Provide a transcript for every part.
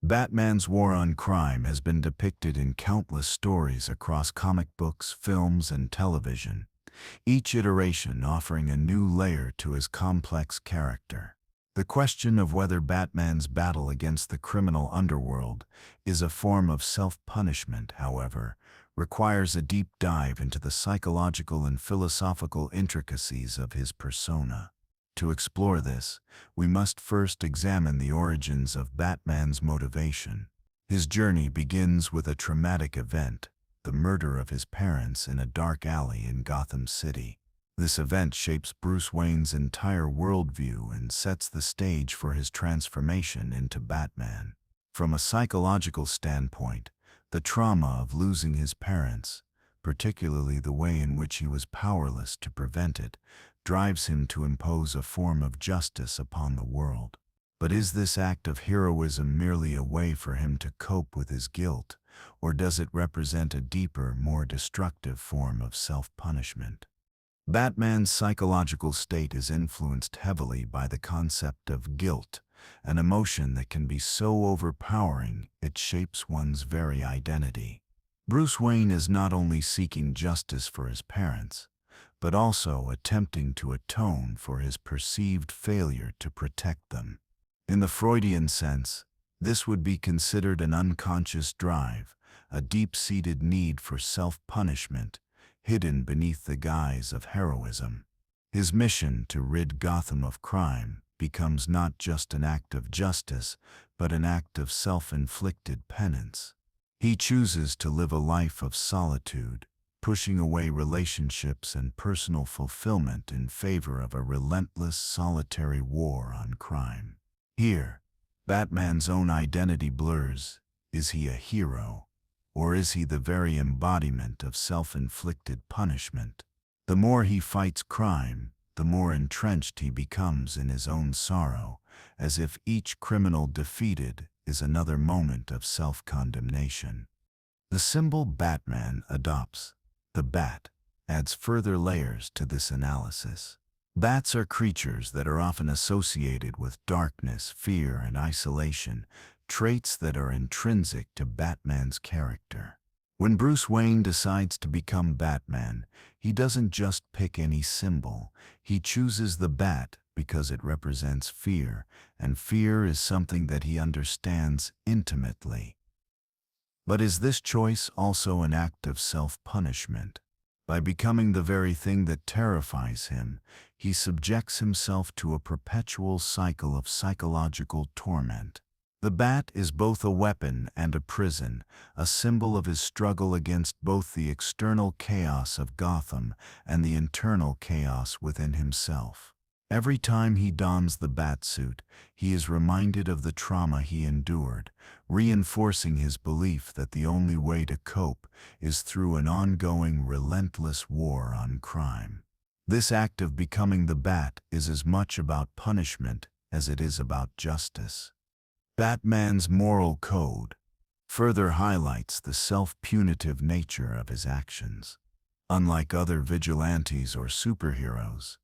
Batman's war on crime has been depicted in countless stories across comic books, films, and television, each iteration offering a new layer to his complex character. The question of whether Batman's battle against the criminal underworld is a form of self-punishment, however, requires a deep dive into the psychological and philosophical intricacies of his persona. To explore this, we must first examine the origins of Batman's motivation. His journey begins with a traumatic event, the murder of his parents in a dark alley in Gotham City. This event shapes Bruce Wayne's entire worldview and sets the stage for his transformation into Batman. From a psychological standpoint, the trauma of losing his parents, particularly the way in which he was powerless to prevent it, drives him to impose a form of justice upon the world. But is this act of heroism merely a way for him to cope with his guilt, or does it represent a deeper, more destructive form of self-punishment? Batman's psychological state is influenced heavily by the concept of guilt, an emotion that can be so overpowering it shapes one's very identity. Bruce Wayne is not only seeking justice for his parents, but also attempting to atone for his perceived failure to protect them. In the Freudian sense, this would be considered an unconscious drive, a deep-seated need for self-punishment, hidden beneath the guise of heroism. His mission to rid Gotham of crime becomes not just an act of justice, but an act of self-inflicted penance. He chooses to live a life of solitude, pushing away relationships and personal fulfillment in favor of a relentless, solitary war on crime. Here, Batman's own identity blurs. Is he a hero, or is he the very embodiment of self-inflicted punishment? The more he fights crime, the more entrenched he becomes in his own sorrow, as if each criminal defeated is another moment of self-condemnation. The symbol Batman adopts, the bat, adds further layers to this analysis. Bats are creatures that are often associated with darkness, fear, and isolation, traits that are intrinsic to Batman's character. When Bruce Wayne decides to become Batman, he doesn't just pick any symbol. He chooses the bat because it represents fear, and fear is something that he understands intimately. But is this choice also an act of self-punishment? By becoming the very thing that terrifies him, he subjects himself to a perpetual cycle of psychological torment. The bat is both a weapon and a prison, a symbol of his struggle against both the external chaos of Gotham and the internal chaos within himself. Every time he dons the bat suit, he is reminded of the trauma he endured, reinforcing his belief that the only way to cope is through an ongoing, relentless war on crime. This act of becoming the bat is as much about punishment as it is about justice. Batman's moral code further highlights the self-punitive nature of his actions. Unlike other vigilantes or superheroes,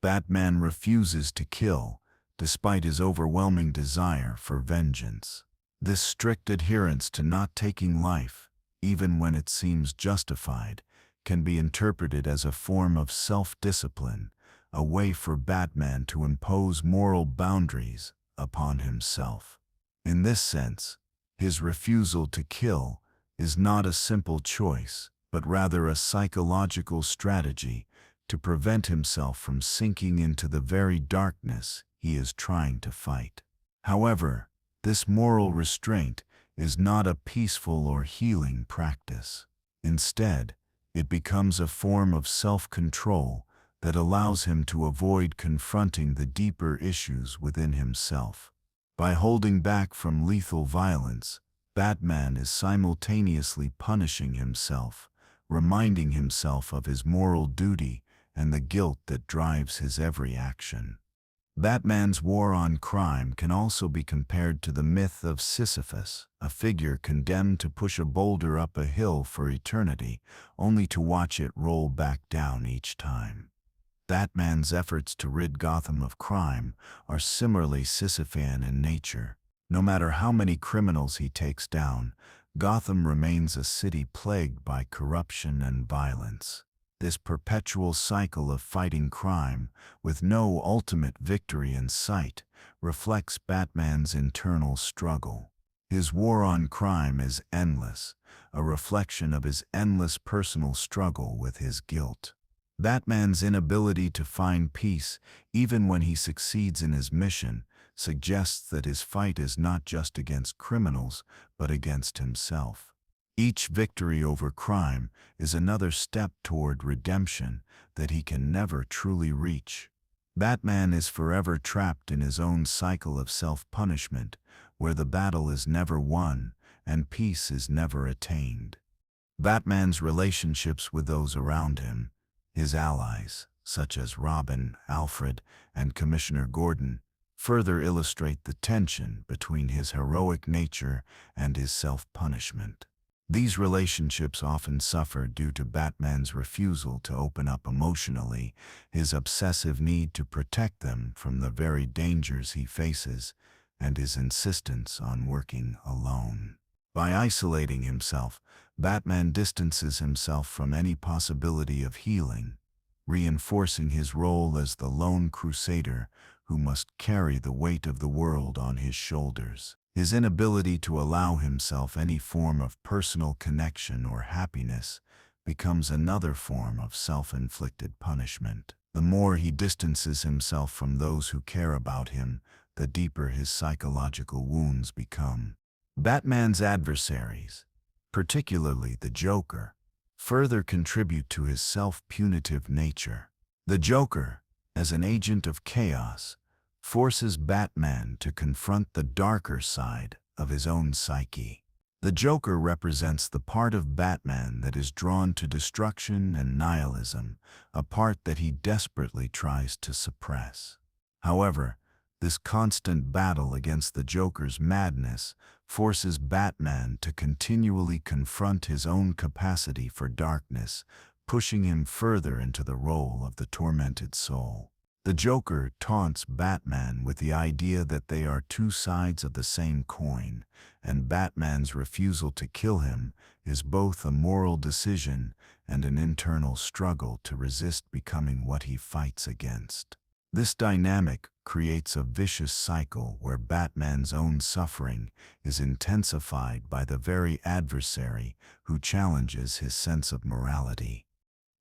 Batman refuses to kill, despite his overwhelming desire for vengeance. This strict adherence to not taking life, even when it seems justified, can be interpreted as a form of self-discipline, a way for Batman to impose moral boundaries upon himself. In this sense, his refusal to kill is not a simple choice, but rather a psychological strategy to prevent himself from sinking into the very darkness he is trying to fight. However, this moral restraint is not a peaceful or healing practice. Instead, it becomes a form of self-control that allows him to avoid confronting the deeper issues within himself. By holding back from lethal violence, Batman is simultaneously punishing himself, reminding himself of his moral duty and the guilt that drives his every action. Batman's war on crime can also be compared to the myth of Sisyphus, a figure condemned to push a boulder up a hill for eternity, only to watch it roll back down each time. Batman's efforts to rid Gotham of crime are similarly Sisyphean in nature. No matter how many criminals he takes down, Gotham remains a city plagued by corruption and violence. This perpetual cycle of fighting crime, with no ultimate victory in sight, reflects Batman's internal struggle. His war on crime is endless, a reflection of his endless personal struggle with his guilt. Batman's inability to find peace, even when he succeeds in his mission, suggests that his fight is not just against criminals, but against himself. Each victory over crime is another step toward redemption that he can never truly reach. Batman is forever trapped in his own cycle of self-punishment, where the battle is never won and peace is never attained. Batman's relationships with those around him, his allies, such as Robin, Alfred, and Commissioner Gordon, further illustrate the tension between his heroic nature and his self-punishment. These relationships often suffer due to Batman's refusal to open up emotionally, his obsessive need to protect them from the very dangers he faces, and his insistence on working alone. By isolating himself, Batman distances himself from any possibility of healing, reinforcing his role as the lone crusader who must carry the weight of the world on his shoulders. His inability to allow himself any form of personal connection or happiness becomes another form of self-inflicted punishment. The more he distances himself from those who care about him, the deeper his psychological wounds become. Batman's adversaries, particularly the Joker, further contribute to his self-punitive nature. The Joker, as an agent of chaos, forces Batman to confront the darker side of his own psyche. The Joker represents the part of Batman that is drawn to destruction and nihilism, a part that he desperately tries to suppress. However, this constant battle against the Joker's madness forces Batman to continually confront his own capacity for darkness, pushing him further into the role of the tormented soul. The Joker taunts Batman with the idea that they are two sides of the same coin, and Batman's refusal to kill him is both a moral decision and an internal struggle to resist becoming what he fights against. This dynamic creates a vicious cycle where Batman's own suffering is intensified by the very adversary who challenges his sense of morality.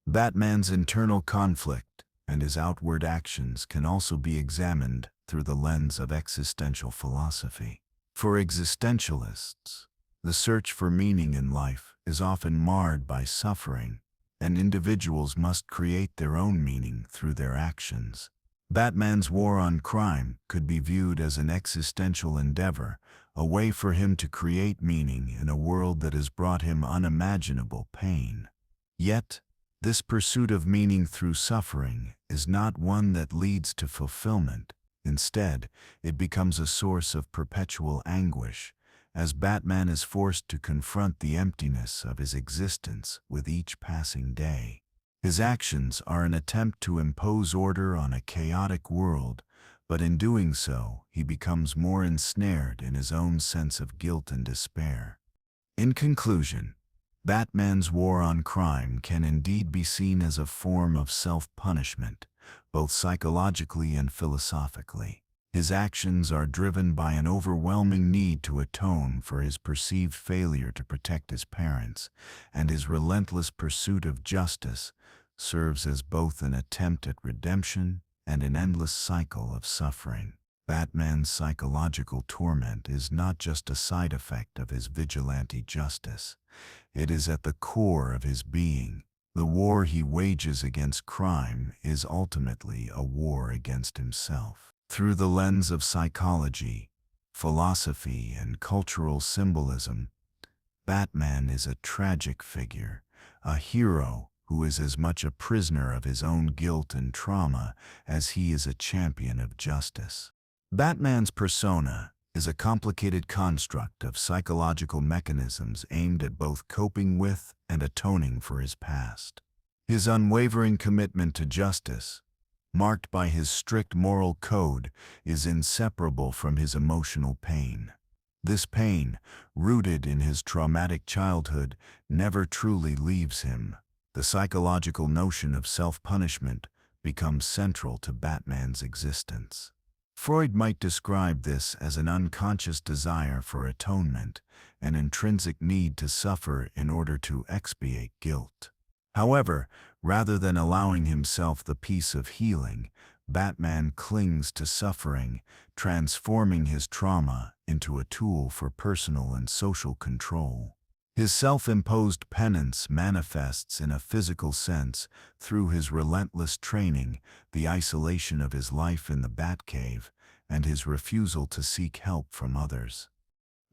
Batman's internal conflict and his outward actions can also be examined through the lens of existential philosophy. For existentialists, the search for meaning in life is often marred by suffering, and individuals must create their own meaning through their actions. Batman's war on crime could be viewed as an existential endeavor, a way for him to create meaning in a world that has brought him unimaginable pain. Yet, this pursuit of meaning through suffering is not one that leads to fulfillment. Instead, it becomes a source of perpetual anguish, as Batman is forced to confront the emptiness of his existence with each passing day. His actions are an attempt to impose order on a chaotic world, but in doing so, he becomes more ensnared in his own sense of guilt and despair. In conclusion, Batman's war on crime can indeed be seen as a form of self-punishment, both psychologically and philosophically. His actions are driven by an overwhelming need to atone for his perceived failure to protect his parents, and his relentless pursuit of justice serves as both an attempt at redemption and an endless cycle of suffering. Batman's psychological torment is not just a side effect of his vigilante justice. It is at the core of his being. The war he wages against crime is ultimately a war against himself. Through the lens of psychology, philosophy, and cultural symbolism, Batman is a tragic figure, a hero who is as much a prisoner of his own guilt and trauma as he is a champion of justice. Batman's persona is a complicated construct of psychological mechanisms aimed at both coping with and atoning for his past. His unwavering commitment to justice, marked by his strict moral code, is inseparable from his emotional pain. This pain, rooted in his traumatic childhood, never truly leaves him. The psychological notion of self-punishment becomes central to Batman's existence. Freud might describe this as an unconscious desire for atonement, an intrinsic need to suffer in order to expiate guilt. However, rather than allowing himself the peace of healing, Batman clings to suffering, transforming his trauma into a tool for personal and social control. His self-imposed penance manifests in a physical sense through his relentless training, the isolation of his life in the Batcave, and his refusal to seek help from others.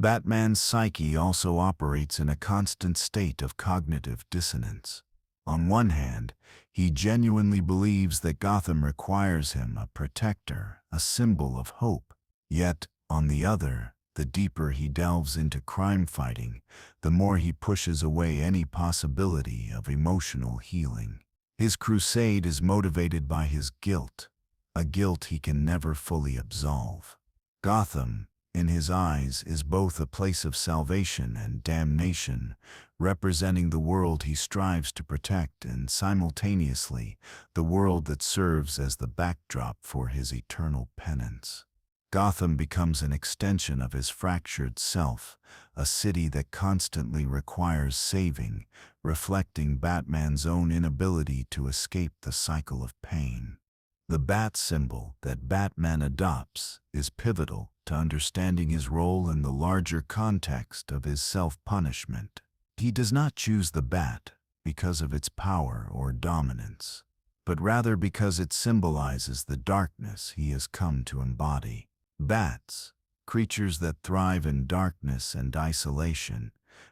Batman's psyche also operates in a constant state of cognitive dissonance. On one hand, he genuinely believes that Gotham requires him, a protector, a symbol of hope. Yet, on the other, the deeper he delves into crime fighting, the more he pushes away any possibility of emotional healing. His crusade is motivated by his guilt, a guilt he can never fully absolve. Gotham, in his eyes, is both a place of salvation and damnation, representing the world he strives to protect and simultaneously the world that serves as the backdrop for his eternal penance. Gotham becomes an extension of his fractured self, a city that constantly requires saving, reflecting Batman's own inability to escape the cycle of pain. The bat symbol that Batman adopts is pivotal to understanding his role in the larger context of his self-punishment. He does not choose the bat because of its power or dominance, but rather because it symbolizes the darkness he has come to embody. Bats, creatures that thrive in darkness and isolation,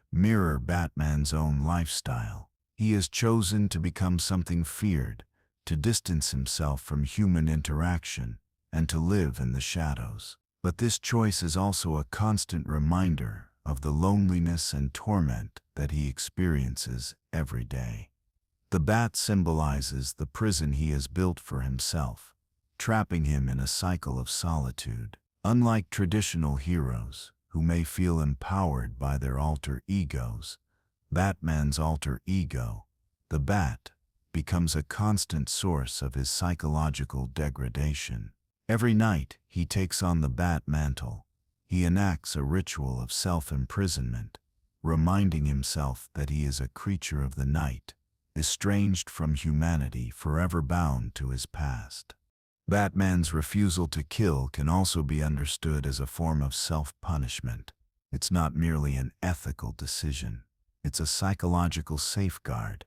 mirror Batman's own lifestyle. He has chosen to become something feared, to distance himself from human interaction, and to live in the shadows. But this choice is also a constant reminder of the loneliness and torment that he experiences every day. The bat symbolizes the prison he has built for himself, trapping him in a cycle of solitude. Unlike traditional heroes, who may feel empowered by their alter egos, Batman's alter ego, the bat, becomes a constant source of his psychological degradation. Every night he takes on the bat mantle. He enacts a ritual of self-imprisonment, reminding himself that he is a creature of the night, estranged from humanity, forever bound to his past. Batman's refusal to kill can also be understood as a form of self-punishment. It's not merely an ethical decision. It's a psychological safeguard.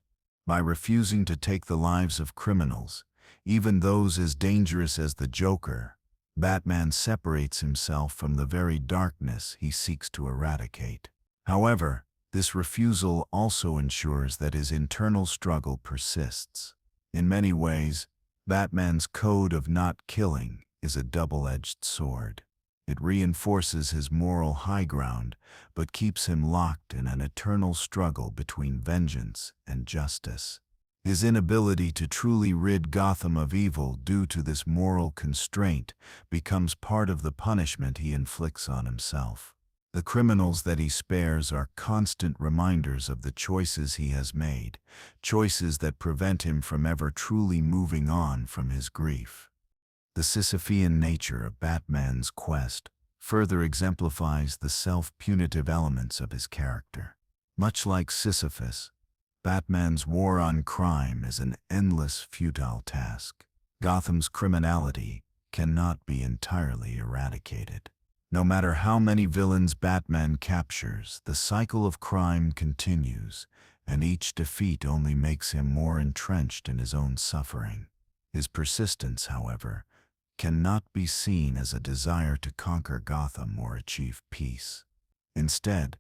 By refusing to take the lives of criminals, even those as dangerous as the Joker, Batman separates himself from the very darkness he seeks to eradicate. However, this refusal also ensures that his internal struggle persists. In many ways, Batman's code of not killing is a double-edged sword. It reinforces his moral high ground, but keeps him locked in an eternal struggle between vengeance and justice. His inability to truly rid Gotham of evil due to this moral constraint becomes part of the punishment he inflicts on himself. The criminals that he spares are constant reminders of the choices he has made, choices that prevent him from ever truly moving on from his grief. The Sisyphean nature of Batman's quest further exemplifies the self-punitive elements of his character. Much like Sisyphus, Batman's war on crime is an endless, futile task. Gotham's criminality cannot be entirely eradicated. No matter how many villains Batman captures, the cycle of crime continues, and each defeat only makes him more entrenched in his own suffering. His persistence, however, cannot be seen as a desire to conquer Gotham or achieve peace. Instead,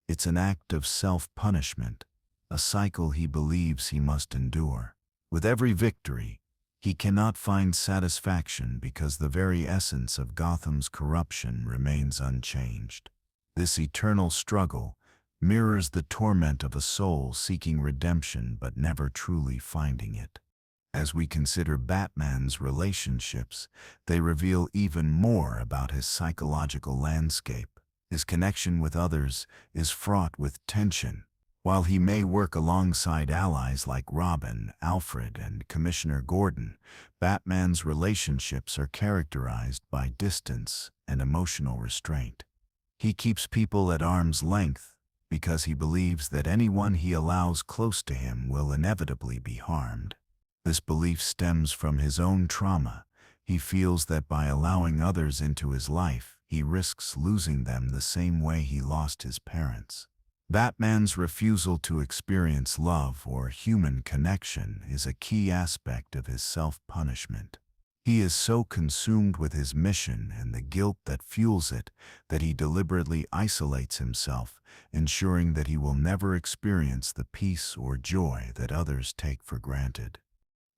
it's an act of self-punishment, a cycle he believes he must endure. With every victory, he cannot find satisfaction because the very essence of Gotham's corruption remains unchanged. This eternal struggle mirrors the torment of a soul seeking redemption but never truly finding it. As we consider Batman's relationships, they reveal even more about his psychological landscape. His connection with others is fraught with tension. While he may work alongside allies like Robin, Alfred, and Commissioner Gordon, Batman's relationships are characterized by distance and emotional restraint. He keeps people at arm's length because he believes that anyone he allows close to him will inevitably be harmed. This belief stems from his own trauma. He feels that by allowing others into his life, he risks losing them the same way he lost his parents. Batman's refusal to experience love or human connection is a key aspect of his self-punishment. He is so consumed with his mission and the guilt that fuels it that he deliberately isolates himself, ensuring that he will never experience the peace or joy that others take for granted.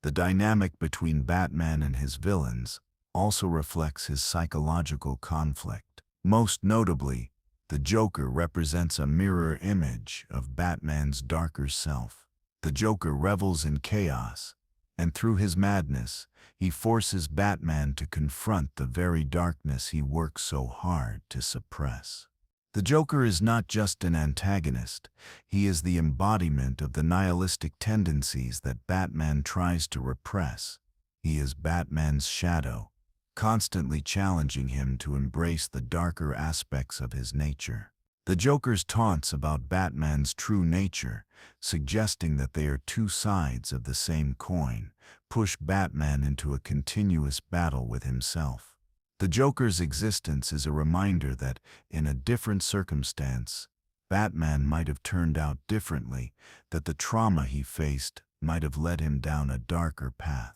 The dynamic between Batman and his villains also reflects his psychological conflict. Most notably, the Joker represents a mirror image of Batman's darker self. The Joker revels in chaos, and through his madness, he forces Batman to confront the very darkness he works so hard to suppress. The Joker is not just an antagonist, he is the embodiment of the nihilistic tendencies that Batman tries to repress. He is Batman's shadow, constantly challenging him to embrace the darker aspects of his nature. The Joker's taunts about Batman's true nature, suggesting that they are two sides of the same coin, push Batman into a continuous battle with himself. The Joker's existence is a reminder that, in a different circumstance, Batman might have turned out differently, that the trauma he faced might have led him down a darker path.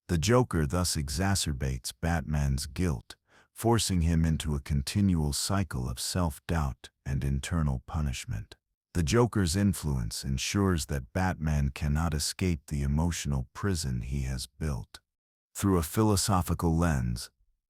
The Joker thus exacerbates Batman's guilt, forcing him into a continual cycle of self-doubt and internal punishment. The Joker's influence ensures that Batman cannot escape the emotional prison he has built. Through a philosophical lens,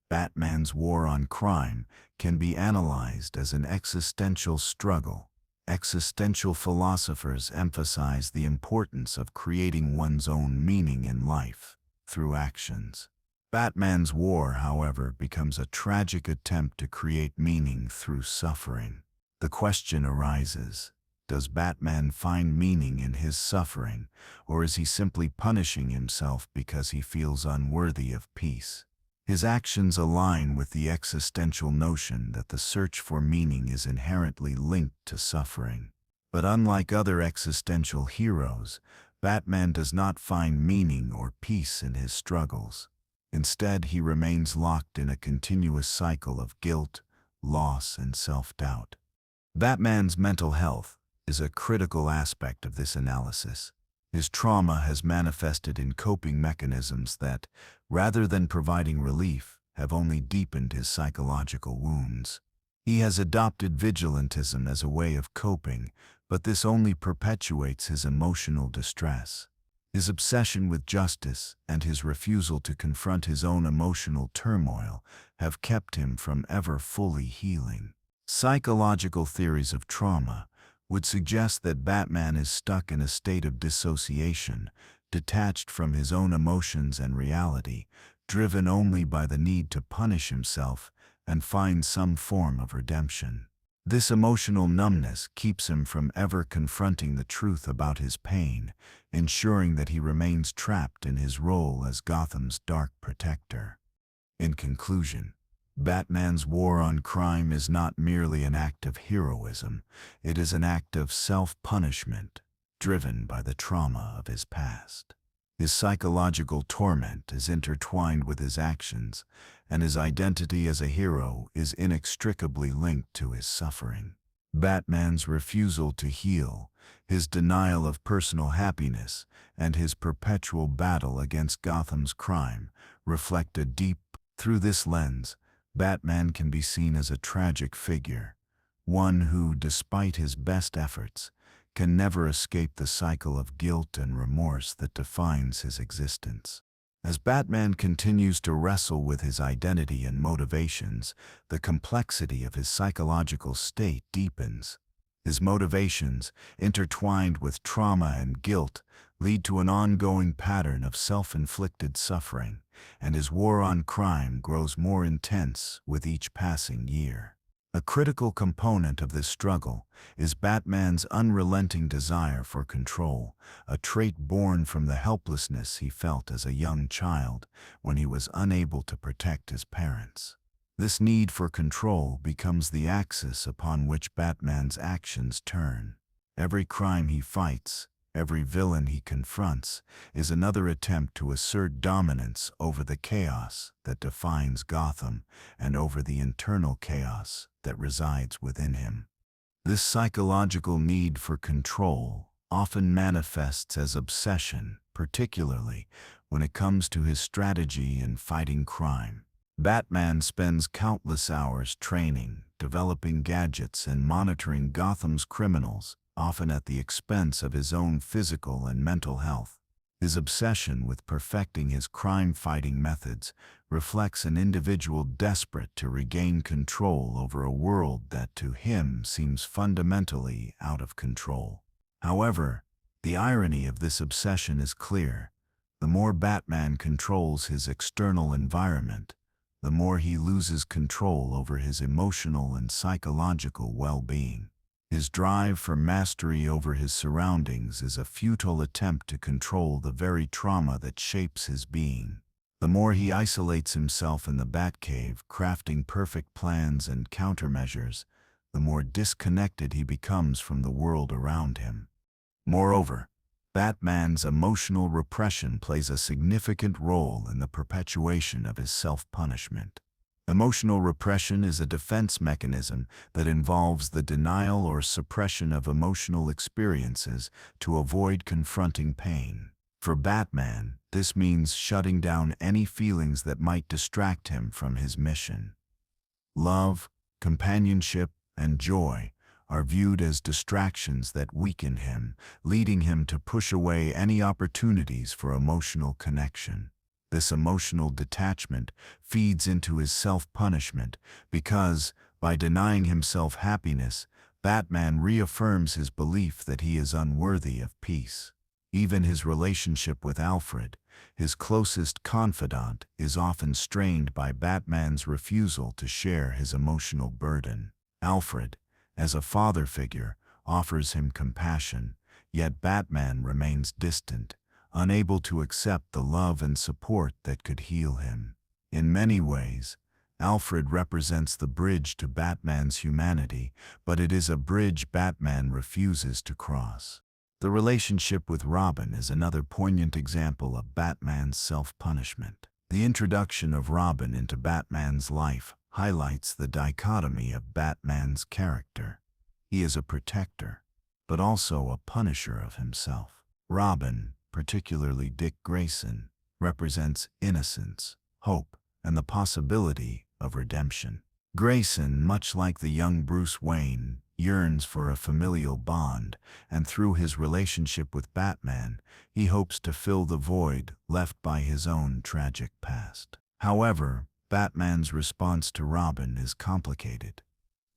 Batman's war on crime can be analyzed as an existential struggle. Existential philosophers emphasize the importance of creating one's own meaning in life through actions. Batman's war, however, becomes a tragic attempt to create meaning through suffering. The question arises, does Batman find meaning in his suffering, or is he simply punishing himself because he feels unworthy of peace? His actions align with the existential notion that the search for meaning is inherently linked to suffering. But unlike other existential heroes, Batman does not find meaning or peace in his struggles. Instead, he remains locked in a continuous cycle of guilt, loss, and self-doubt. Batman's mental health is a critical aspect of this analysis. His trauma has manifested in coping mechanisms that, rather than providing relief, have only deepened his psychological wounds. He has adopted vigilantism as a way of coping, but this only perpetuates his emotional distress. His obsession with justice and his refusal to confront his own emotional turmoil have kept him from ever fully healing. Psychological theories of trauma would suggest that Batman is stuck in a state of dissociation, detached from his own emotions and reality, driven only by the need to punish himself and find some form of redemption. This emotional numbness keeps him from ever confronting the truth about his pain, ensuring that he remains trapped in his role as Gotham's dark protector. In conclusion, Batman's war on crime is not merely an act of heroism, it is an act of self-punishment, driven by the trauma of his past. His psychological torment is intertwined with his actions, and his identity as a hero is inextricably linked to his suffering. Batman's refusal to heal, his denial of personal happiness, and his perpetual battle against Gotham's crime reflect a deep. Through this lens, Batman can be seen as a tragic figure, one who, despite his best efforts, can never escape the cycle of guilt and remorse that defines his existence. As Batman continues to wrestle with his identity and motivations, the complexity of his psychological state deepens. His motivations, intertwined with trauma and guilt, lead to an ongoing pattern of self-inflicted suffering, and his war on crime grows more intense with each passing year. A critical component of this struggle is Batman's unrelenting desire for control, a trait born from the helplessness he felt as a young child when he was unable to protect his parents. This need for control becomes the axis upon which Batman's actions turn. Every crime he fights, every villain he confronts, is another attempt to assert dominance over the chaos that defines Gotham and over the internal chaos that resides within him. This psychological need for control often manifests as obsession, particularly when it comes to his strategy in fighting crime. Batman spends countless hours training, developing gadgets, and monitoring Gotham's criminals, often at the expense of his own physical and mental health. His obsession with perfecting his crime-fighting methods reflects an individual desperate to regain control over a world that to him seems fundamentally out of control. However, the irony of this obsession is clear. The more Batman controls his external environment, the more he loses control over his emotional and psychological well-being. His drive for mastery over his surroundings is a futile attempt to control the very trauma that shapes his being. The more he isolates himself in the Batcave, crafting perfect plans and countermeasures, the more disconnected he becomes from the world around him. Moreover, Batman's emotional repression plays a significant role in the perpetuation of his self-punishment. Emotional repression is a defense mechanism that involves the denial or suppression of emotional experiences to avoid confronting pain. For Batman, this means shutting down any feelings that might distract him from his mission. Love, companionship, and joy are viewed as distractions that weaken him, leading him to push away any opportunities for emotional connection. This emotional detachment feeds into his self-punishment because, by denying himself happiness, Batman reaffirms his belief that he is unworthy of peace. Even his relationship with Alfred, his closest confidant, is often strained by Batman's refusal to share his emotional burden. Alfred, as a father figure, offers him compassion, yet Batman remains distant, unable to accept the love and support that could heal him. In many ways, Alfred represents the bridge to Batman's humanity, but it is a bridge Batman refuses to cross. The relationship with Robin is another poignant example of Batman's self-punishment. The introduction of Robin into Batman's life highlights the dichotomy of Batman's character. He is a protector, but also a punisher of himself. Robin, particularly Dick Grayson, represents innocence, hope, and the possibility of redemption. Grayson, much like the young Bruce Wayne, yearns for a familial bond, and through his relationship with Batman, he hopes to fill the void left by his own tragic past. However, Batman's response to Robin is complicated.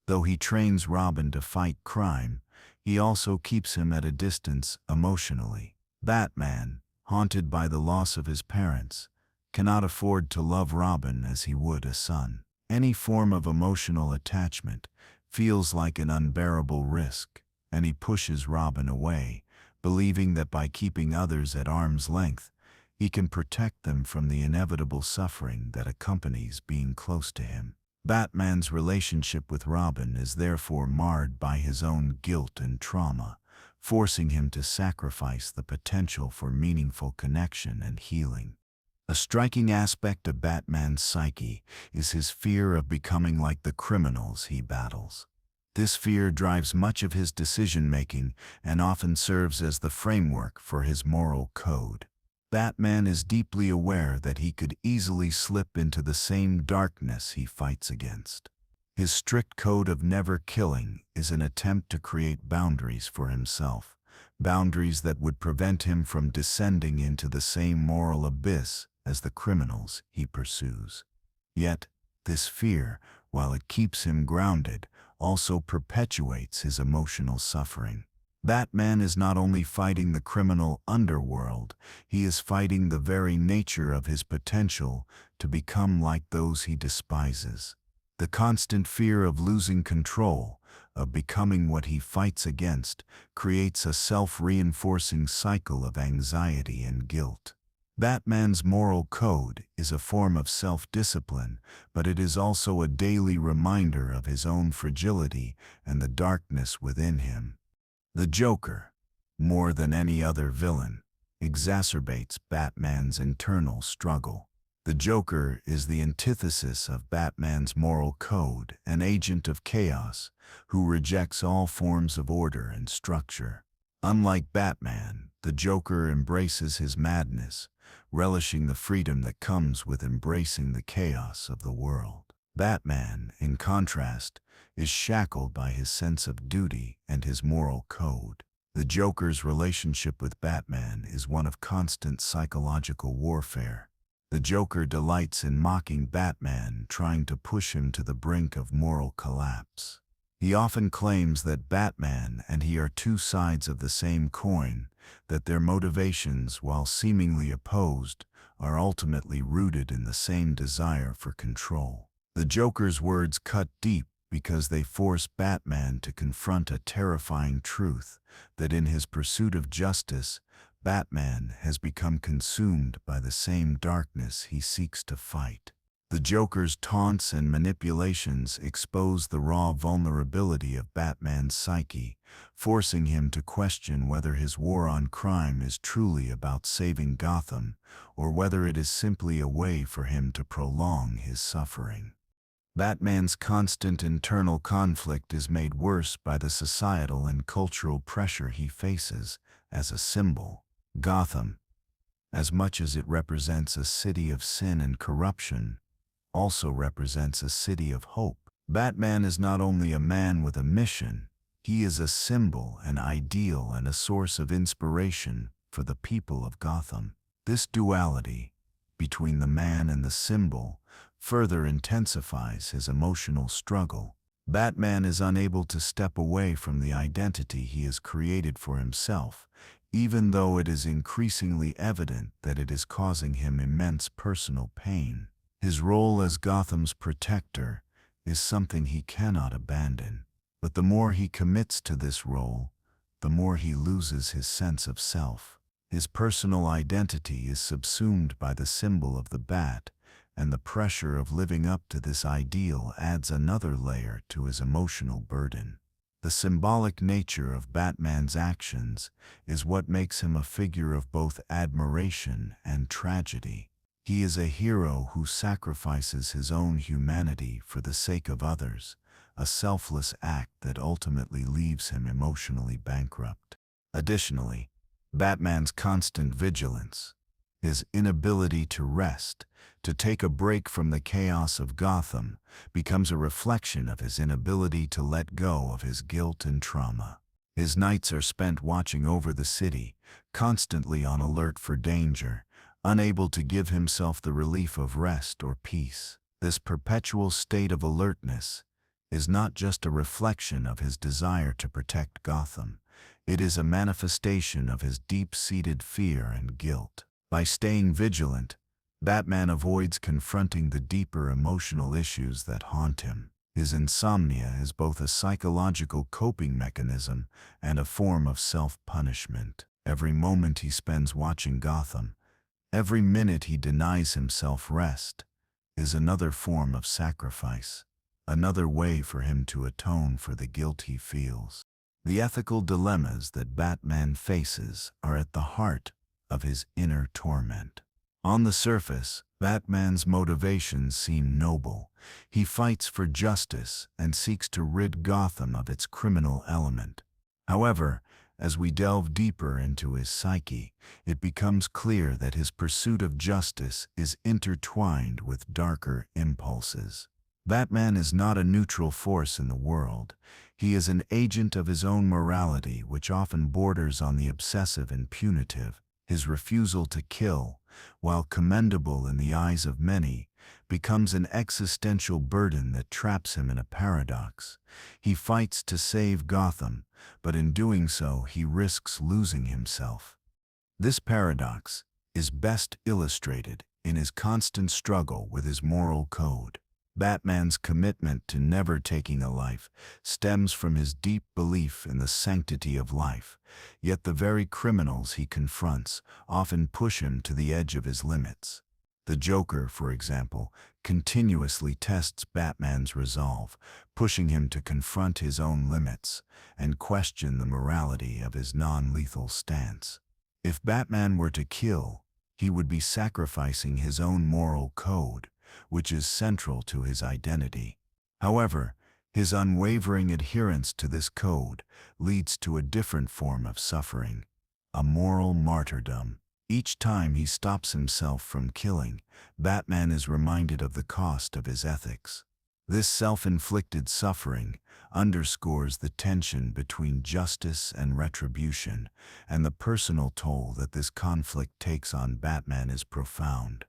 Though he trains Robin to fight crime, he also keeps him at a distance emotionally. Batman, haunted by the loss of his parents, cannot afford to love Robin as he would a son. Any form of emotional attachment feels like an unbearable risk, and he pushes Robin away, believing that by keeping others at arm's length, he can protect them from the inevitable suffering that accompanies being close to him. Batman's relationship with Robin is therefore marred by his own guilt and trauma, forcing him to sacrifice the potential for meaningful connection and healing. A striking aspect of Batman's psyche is his fear of becoming like the criminals he battles. This fear drives much of his decision-making and often serves as the framework for his moral code. Batman is deeply aware that he could easily slip into the same darkness he fights against. His strict code of never killing is an attempt to create boundaries for himself, boundaries that would prevent him from descending into the same moral abyss as the criminals he pursues. Yet, this fear, while it keeps him grounded, also perpetuates his emotional suffering. Batman is not only fighting the criminal underworld, he is fighting the very nature of his potential to become like those he despises. The constant fear of losing control, of becoming what he fights against, creates a self-reinforcing cycle of anxiety and guilt. Batman's moral code is a form of self-discipline, but it is also a daily reminder of his own fragility and the darkness within him. The Joker, more than any other villain, exacerbates Batman's internal struggle. The Joker is the antithesis of Batman's moral code, an agent of chaos who rejects all forms of order and structure. Unlike Batman, the Joker embraces his madness, relishing the freedom that comes with embracing the chaos of the world. Batman, in contrast, is shackled by his sense of duty and his moral code. The Joker's relationship with Batman is one of constant psychological warfare. The Joker delights in mocking Batman, trying to push him to the brink of moral collapse. He often claims that Batman and he are two sides of the same coin, that their motivations, while seemingly opposed, are ultimately rooted in the same desire for control. The Joker's words cut deep because they force Batman to confront a terrifying truth, that in his pursuit of justice, Batman has become consumed by the same darkness he seeks to fight. The Joker's taunts and manipulations expose the raw vulnerability of Batman's psyche, forcing him to question whether his war on crime is truly about saving Gotham, or whether it is simply a way for him to prolong his suffering. Batman's constant internal conflict is made worse by the societal and cultural pressure he faces as a symbol. Gotham, as much as it represents a city of sin and corruption, also represents a city of hope. Batman is not only a man with a mission, he is a symbol, an ideal, and a source of inspiration for the people of Gotham. This duality between the man and the symbol further intensifies his emotional struggle. Batman is unable to step away from the identity he has created for himself, even though it is increasingly evident that it is causing him immense personal pain. His role as Gotham's protector is something he cannot abandon. But the more he commits to this role, the more he loses his sense of self. His personal identity is subsumed by the symbol of the bat, and the pressure of living up to this ideal adds another layer to his emotional burden. The symbolic nature of Batman's actions is what makes him a figure of both admiration and tragedy. He is a hero who sacrifices his own humanity for the sake of others, a selfless act that ultimately leaves him emotionally bankrupt. Additionally, Batman's constant vigilance, his inability to rest, to take a break from the chaos of Gotham, becomes a reflection of his inability to let go of his guilt and trauma. His nights are spent watching over the city, constantly on alert for danger, unable to give himself the relief of rest or peace. This perpetual state of alertness is not just a reflection of his desire to protect Gotham. It is a manifestation of his deep-seated fear and guilt. By staying vigilant, Batman avoids confronting the deeper emotional issues that haunt him. His insomnia is both a psychological coping mechanism and a form of self-punishment. Every moment he spends watching Gotham, every minute he denies himself rest, is another form of sacrifice, another way for him to atone for the guilt he feels. The ethical dilemmas that Batman faces are at the heart of his inner torment. On the surface, Batman's motivations seem noble. He fights for justice and seeks to rid Gotham of its criminal element. However, as we delve deeper into his psyche, it becomes clear that his pursuit of justice is intertwined with darker impulses. Batman is not a neutral force in the world. He is an agent of his own morality, which often borders on the obsessive and punitive. His refusal to kill, while commendable in the eyes of many, becomes an existential burden that traps him in a paradox. He fights to save Gotham, but in doing so he risks losing himself. This paradox is best illustrated in his constant struggle with his moral code. Batman's commitment to never taking a life stems from his deep belief in the sanctity of life, yet the very criminals he confronts often push him to the edge of his limits. The Joker, for example, continuously tests Batman's resolve, pushing him to confront his own limits and question the morality of his non-lethal stance. If Batman were to kill, he would be sacrificing his own moral code, which is central to his identity. However, his unwavering adherence to this code leads to a different form of suffering, a moral martyrdom. Each time he stops himself from killing, Batman is reminded of the cost of his ethics. This self-inflicted suffering underscores the tension between justice and retribution, and the personal toll that this conflict takes on Batman is profound.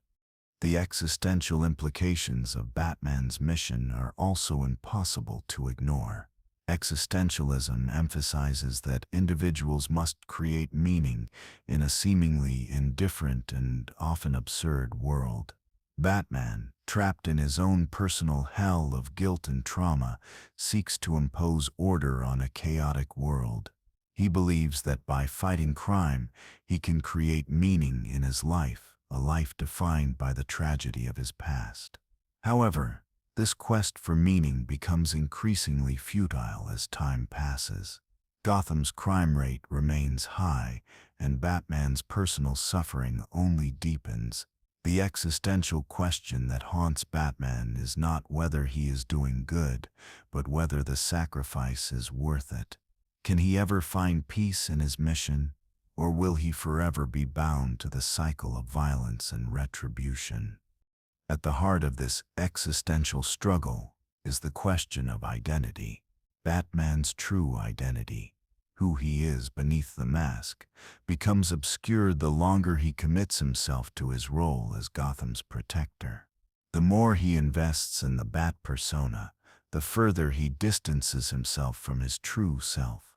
The existential implications of Batman's mission are also impossible to ignore. Existentialism emphasizes that individuals must create meaning in a seemingly indifferent and often absurd world. Batman, trapped in his own personal hell of guilt and trauma, seeks to impose order on a chaotic world. He believes that by fighting crime, he can create meaning in his life, a life defined by the tragedy of his past. However, this quest for meaning becomes increasingly futile as time passes. Gotham's crime rate remains high, and Batman's personal suffering only deepens. The existential question that haunts Batman is not whether he is doing good, but whether the sacrifice is worth it. Can he ever find peace in his mission, or will he forever be bound to the cycle of violence and retribution? At the heart of this existential struggle is the question of identity. Batman's true identity, who he is beneath the mask, becomes obscured the longer he commits himself to his role as Gotham's protector. The more he invests in the Bat persona, the further he distances himself from his true self.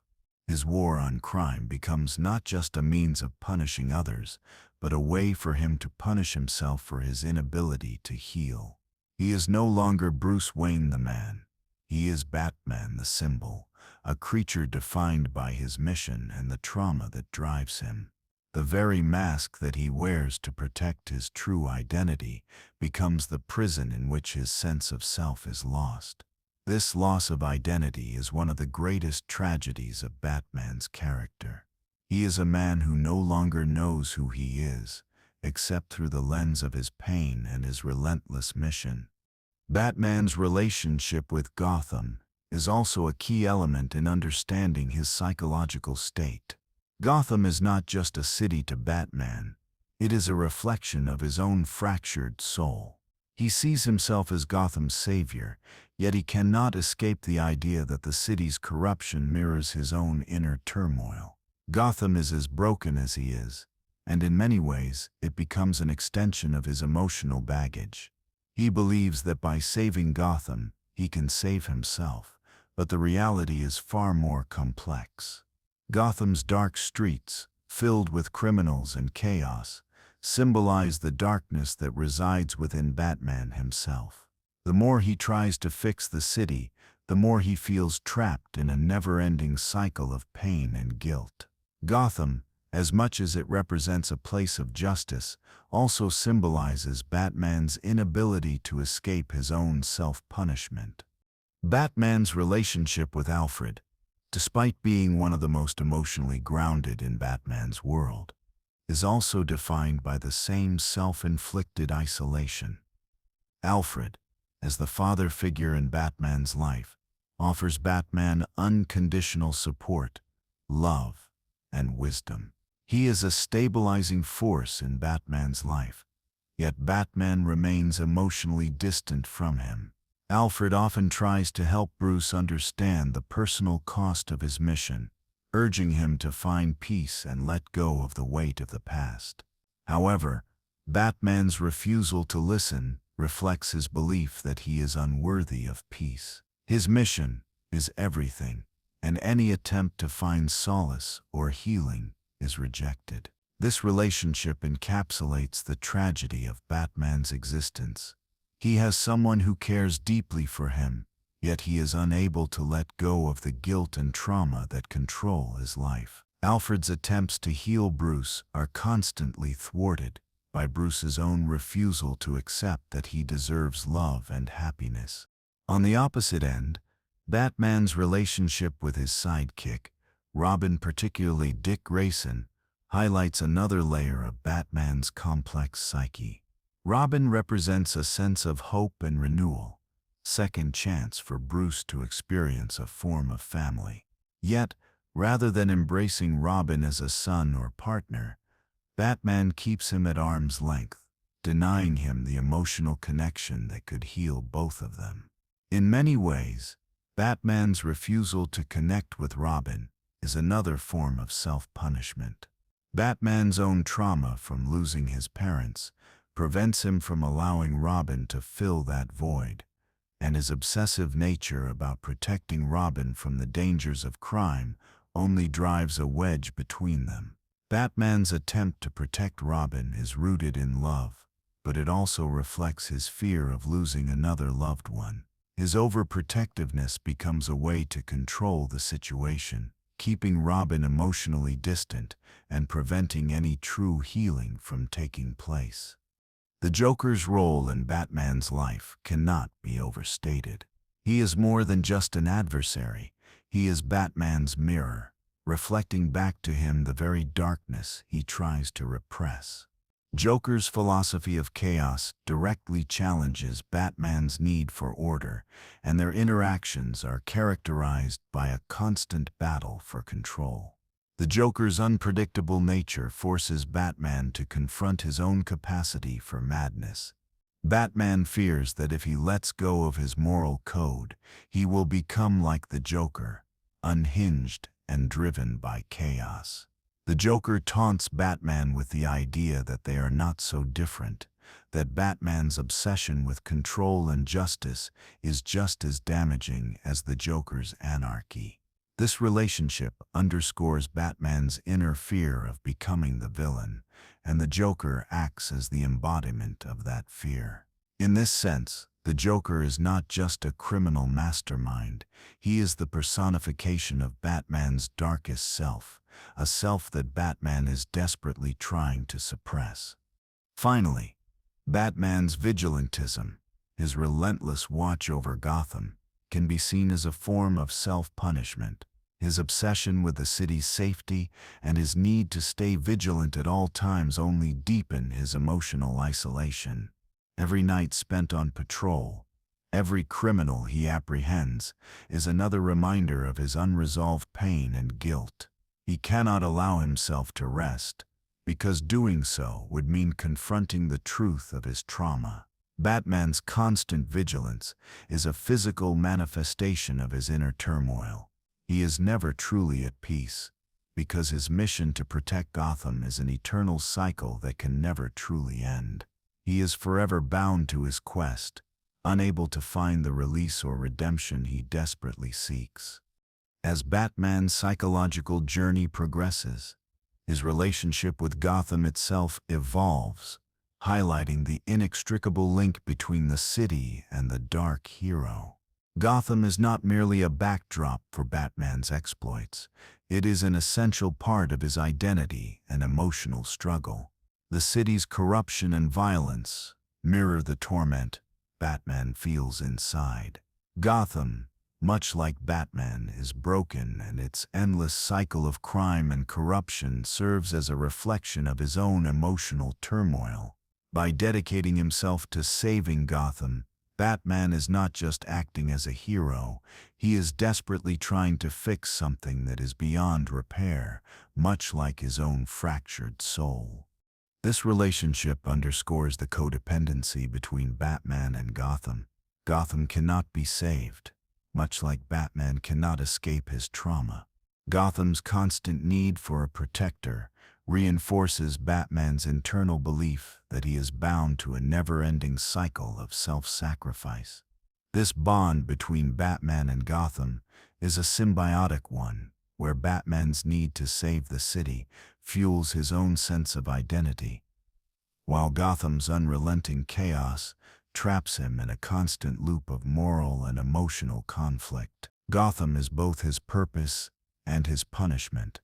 His war on crime becomes not just a means of punishing others, but a way for him to punish himself for his inability to heal. He is no longer Bruce Wayne the man. He is Batman the symbol, a creature defined by his mission and the trauma that drives him. The very mask that he wears to protect his true identity becomes the prison in which his sense of self is lost. This loss of identity is one of the greatest tragedies of Batman's character. He is a man who no longer knows who he is, except through the lens of his pain and his relentless mission. Batman's relationship with Gotham is also a key element in understanding his psychological state. Gotham is not just a city to Batman, it is a reflection of his own fractured soul. He sees himself as Gotham's savior, yet he cannot escape the idea that the city's corruption mirrors his own inner turmoil. Gotham is as broken as he is, and in many ways it becomes an extension of his emotional baggage. He believes that by saving Gotham, he can save himself, but the reality is far more complex. Gotham's dark streets, filled with criminals and chaos, symbolize the darkness that resides within Batman himself. The more he tries to fix the city, the more he feels trapped in a never-ending cycle of pain and guilt. Gotham, as much as it represents a place of justice, also symbolizes Batman's inability to escape his own self-punishment. Batman's relationship with Alfred, despite being one of the most emotionally grounded in Batman's world, is also defined by the same self-inflicted isolation. Alfred, as the father figure in Batman's life, offers Batman unconditional support, love, and wisdom. He is a stabilizing force in Batman's life, yet Batman remains emotionally distant from him. Alfred often tries to help Bruce understand the personal cost of his mission, urging him to find peace and let go of the weight of the past. However, Batman's refusal to listen reflects his belief that he is unworthy of peace. His mission is everything, and any attempt to find solace or healing is rejected. This relationship encapsulates the tragedy of Batman's existence. He has someone who cares deeply for him, yet he is unable to let go of the guilt and trauma that control his life. Alfred's attempts to heal Bruce are constantly thwarted by Bruce's own refusal to accept that he deserves love and happiness. On the opposite end, Batman's relationship with his sidekick, Robin, particularly Dick Grayson, highlights another layer of Batman's complex psyche. Robin represents a sense of hope and renewal, second chance for Bruce to experience a form of family. Yet, rather than embracing Robin as a son or partner, Batman keeps him at arm's length, denying him the emotional connection that could heal both of them. In many ways, Batman's refusal to connect with Robin is another form of self-punishment. Batman's own trauma from losing his parents prevents him from allowing Robin to fill that void, and his obsessive nature about protecting Robin from the dangers of crime only drives a wedge between them. Batman's attempt to protect Robin is rooted in love, but it also reflects his fear of losing another loved one. His overprotectiveness becomes a way to control the situation, keeping Robin emotionally distant and preventing any true healing from taking place. The Joker's role in Batman's life cannot be overstated. He is more than just an adversary. He is Batman's mirror, reflecting back to him the very darkness he tries to repress. Joker's philosophy of chaos directly challenges Batman's need for order, and their interactions are characterized by a constant battle for control. The Joker's unpredictable nature forces Batman to confront his own capacity for madness. Batman fears that if he lets go of his moral code, he will become like the Joker, unhinged and driven by chaos. The Joker taunts Batman with the idea that they are not so different, that Batman's obsession with control and justice is just as damaging as the Joker's anarchy. This relationship underscores Batman's inner fear of becoming the villain, and the Joker acts as the embodiment of that fear. In this sense, the Joker is not just a criminal mastermind, he is the personification of Batman's darkest self, a self that Batman is desperately trying to suppress. Finally, Batman's vigilantism, his relentless watch over Gotham, can be seen as a form of self-punishment. His obsession with the city's safety and his need to stay vigilant at all times only deepen his emotional isolation. Every night spent on patrol, every criminal he apprehends, is another reminder of his unresolved pain and guilt. He cannot allow himself to rest, because doing so would mean confronting the truth of his trauma. Batman's constant vigilance is a physical manifestation of his inner turmoil. He is never truly at peace, because his mission to protect Gotham is an eternal cycle that can never truly end. He is forever bound to his quest, unable to find the release or redemption he desperately seeks. As Batman's psychological journey progresses, his relationship with Gotham itself evolves, highlighting the inextricable link between the city and the dark hero. Gotham is not merely a backdrop for Batman's exploits, it is an essential part of his identity and emotional struggle. The city's corruption and violence mirror the torment Batman feels inside. Gotham, much like Batman, is broken, and its endless cycle of crime and corruption serves as a reflection of his own emotional turmoil. By dedicating himself to saving Gotham, Batman is not just acting as a hero, he is desperately trying to fix something that is beyond repair, much like his own fractured soul. This relationship underscores the codependency between Batman and Gotham. Gotham cannot be saved, much like Batman cannot escape his trauma. Gotham's constant need for a protector reinforces Batman's internal belief that he is bound to a never-ending cycle of self-sacrifice. This bond between Batman and Gotham is a symbiotic one, where Batman's need to save the city fuels his own sense of identity, while Gotham's unrelenting chaos traps him in a constant loop of moral and emotional conflict. Gotham is both his purpose and his punishment,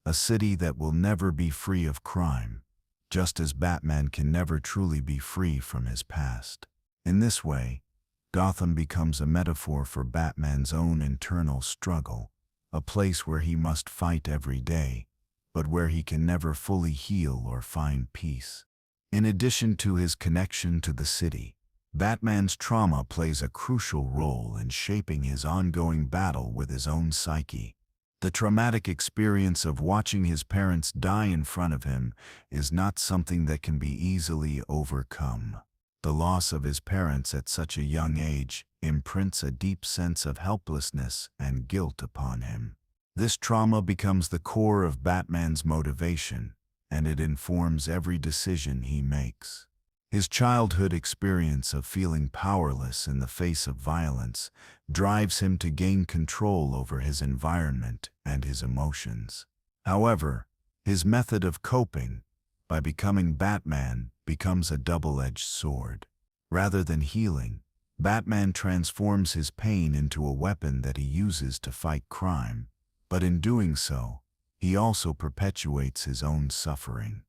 a city that will never be free of crime, just as Batman can never truly be free from his past. In this way, Gotham becomes a metaphor for Batman's own internal struggle, a place where he must fight every day, but where he can never fully heal or find peace. In addition to his connection to the city, Batman's trauma plays a crucial role in shaping his ongoing battle with his own psyche. The traumatic experience of watching his parents die in front of him is not something that can be easily overcome. The loss of his parents at such a young age imprints a deep sense of helplessness and guilt upon him. This trauma becomes the core of Batman's motivation, and it informs every decision he makes. His childhood experience of feeling powerless in the face of violence drives him to gain control over his environment and his emotions. However, his method of coping, by becoming Batman, becomes a double-edged sword. Rather than healing, Batman transforms his pain into a weapon that he uses to fight crime, but in doing so, he also perpetuates his own suffering.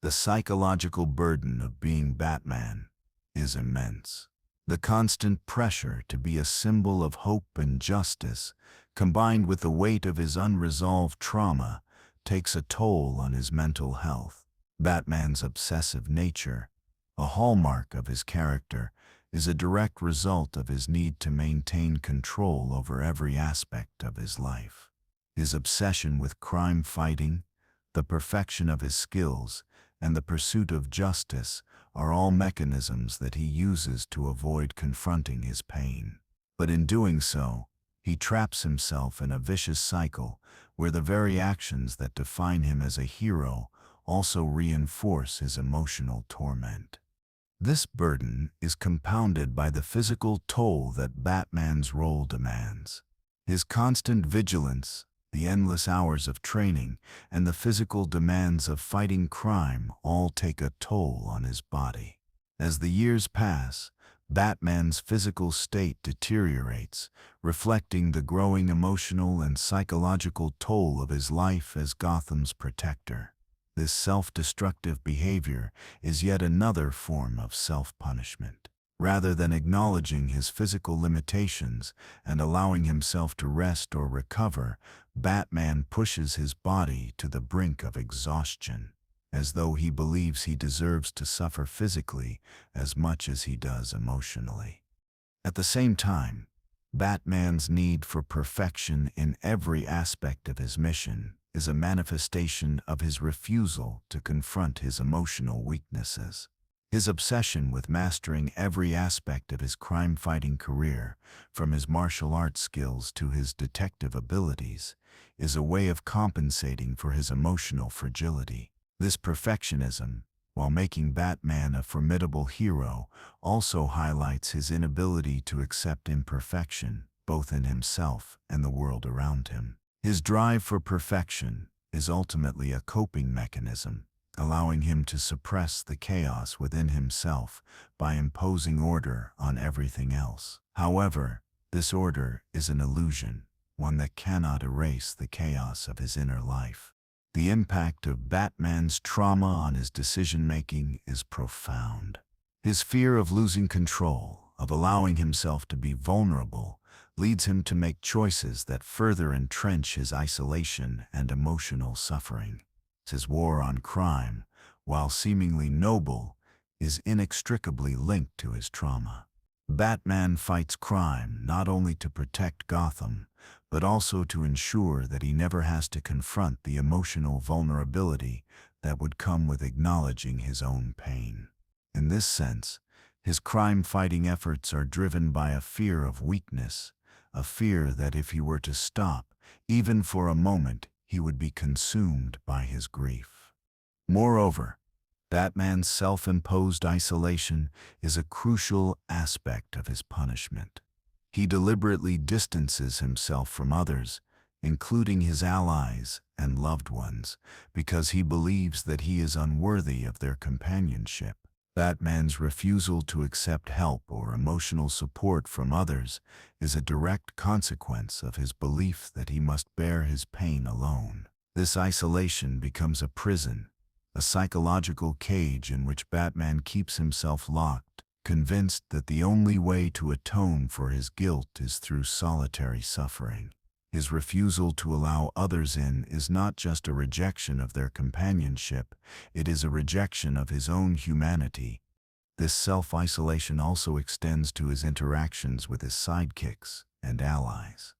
The psychological burden of being Batman is immense. The constant pressure to be a symbol of hope and justice, combined with the weight of his unresolved trauma, takes a toll on his mental health. Batman's obsessive nature, a hallmark of his character, is a direct result of his need to maintain control over every aspect of his life. His obsession with crime fighting, the perfection of his skills, and the pursuit of justice are all mechanisms that he uses to avoid confronting his pain. But in doing so, he traps himself in a vicious cycle where the very actions that define him as a hero also reinforce his emotional torment. This burden is compounded by the physical toll that Batman's role demands. His constant vigilance, the endless hours of training, and the physical demands of fighting crime all take a toll on his body. As the years pass, Batman's physical state deteriorates, reflecting the growing emotional and psychological toll of his life as Gotham's protector. This self-destructive behavior is yet another form of self-punishment. Rather than acknowledging his physical limitations and allowing himself to rest or recover, Batman pushes his body to the brink of exhaustion, as though he believes he deserves to suffer physically as much as he does emotionally. At the same time, Batman's need for perfection in every aspect of his mission is a manifestation of his refusal to confront his emotional weaknesses. His obsession with mastering every aspect of his crime-fighting career, from his martial arts skills to his detective abilities, is a way of compensating for his emotional fragility. This perfectionism, while making Batman a formidable hero, also highlights his inability to accept imperfection, both in himself and the world around him. His drive for perfection is ultimately a coping mechanism, allowing him to suppress the chaos within himself by imposing order on everything else. However, this order is an illusion, one that cannot erase the chaos of his inner life. The impact of Batman's trauma on his decision-making is profound. His fear of losing control, of allowing himself to be vulnerable, leads him to make choices that further entrench his isolation and emotional suffering. His war on crime, while seemingly noble, is inextricably linked to his trauma. Batman fights crime not only to protect Gotham, but also to ensure that he never has to confront the emotional vulnerability that would come with acknowledging his own pain. In this sense, his crime-fighting efforts are driven by a fear of weakness, a fear that if he were to stop, even for a moment, he would be consumed by his grief. Moreover, Batman's self-imposed isolation is a crucial aspect of his punishment. He deliberately distances himself from others, including his allies and loved ones, because he believes that he is unworthy of their companionship. Batman's refusal to accept help or emotional support from others is a direct consequence of his belief that he must bear his pain alone. This isolation becomes a prison, a psychological cage in which Batman keeps himself locked, convinced that the only way to atone for his guilt is through solitary suffering. His refusal to allow others in is not just a rejection of their companionship, it is a rejection of his own humanity. This self-isolation also extends to his interactions with his sidekicks and allies.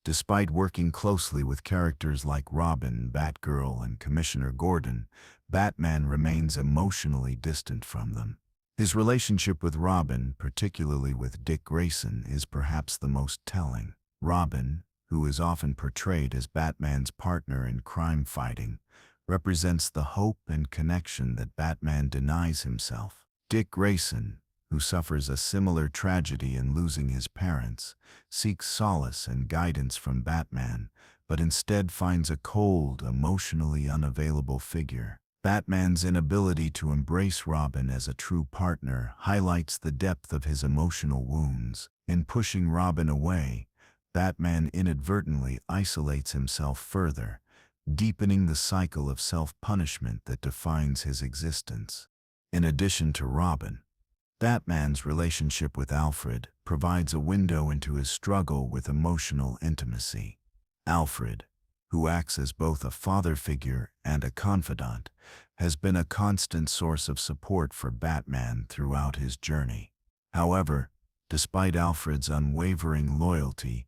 Despite working closely with characters like Robin, Batgirl, and Commissioner Gordon, Batman remains emotionally distant from them. His relationship with Robin, particularly with Dick Grayson, is perhaps the most telling. Robin, who is often portrayed as Batman's partner in crime fighting, represents the hope and connection that Batman denies himself. Dick Grayson, who suffers a similar tragedy in losing his parents, seeks solace and guidance from Batman, but instead finds a cold, emotionally unavailable figure. Batman's inability to embrace Robin as a true partner highlights the depth of his emotional wounds. In pushing Robin away, Batman inadvertently isolates himself further, deepening the cycle of self-punishment that defines his existence. In addition to Robin, Batman's relationship with Alfred provides a window into his struggle with emotional intimacy. Alfred, who acts as both a father figure and a confidant, has been a constant source of support for Batman throughout his journey. However, despite Alfred's unwavering loyalty,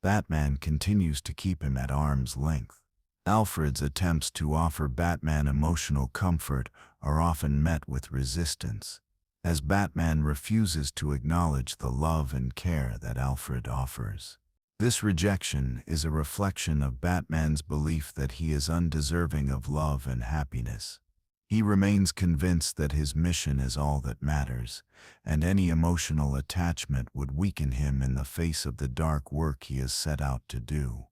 Batman continues to keep him at arm's length. Alfred's attempts to offer Batman emotional comfort are often met with resistance, as Batman refuses to acknowledge the love and care that Alfred offers. This rejection is a reflection of Batman's belief that he is undeserving of love and happiness. He remains convinced that his mission is all that matters, and any emotional attachment would weaken him in the face of the dark work he has set out to do.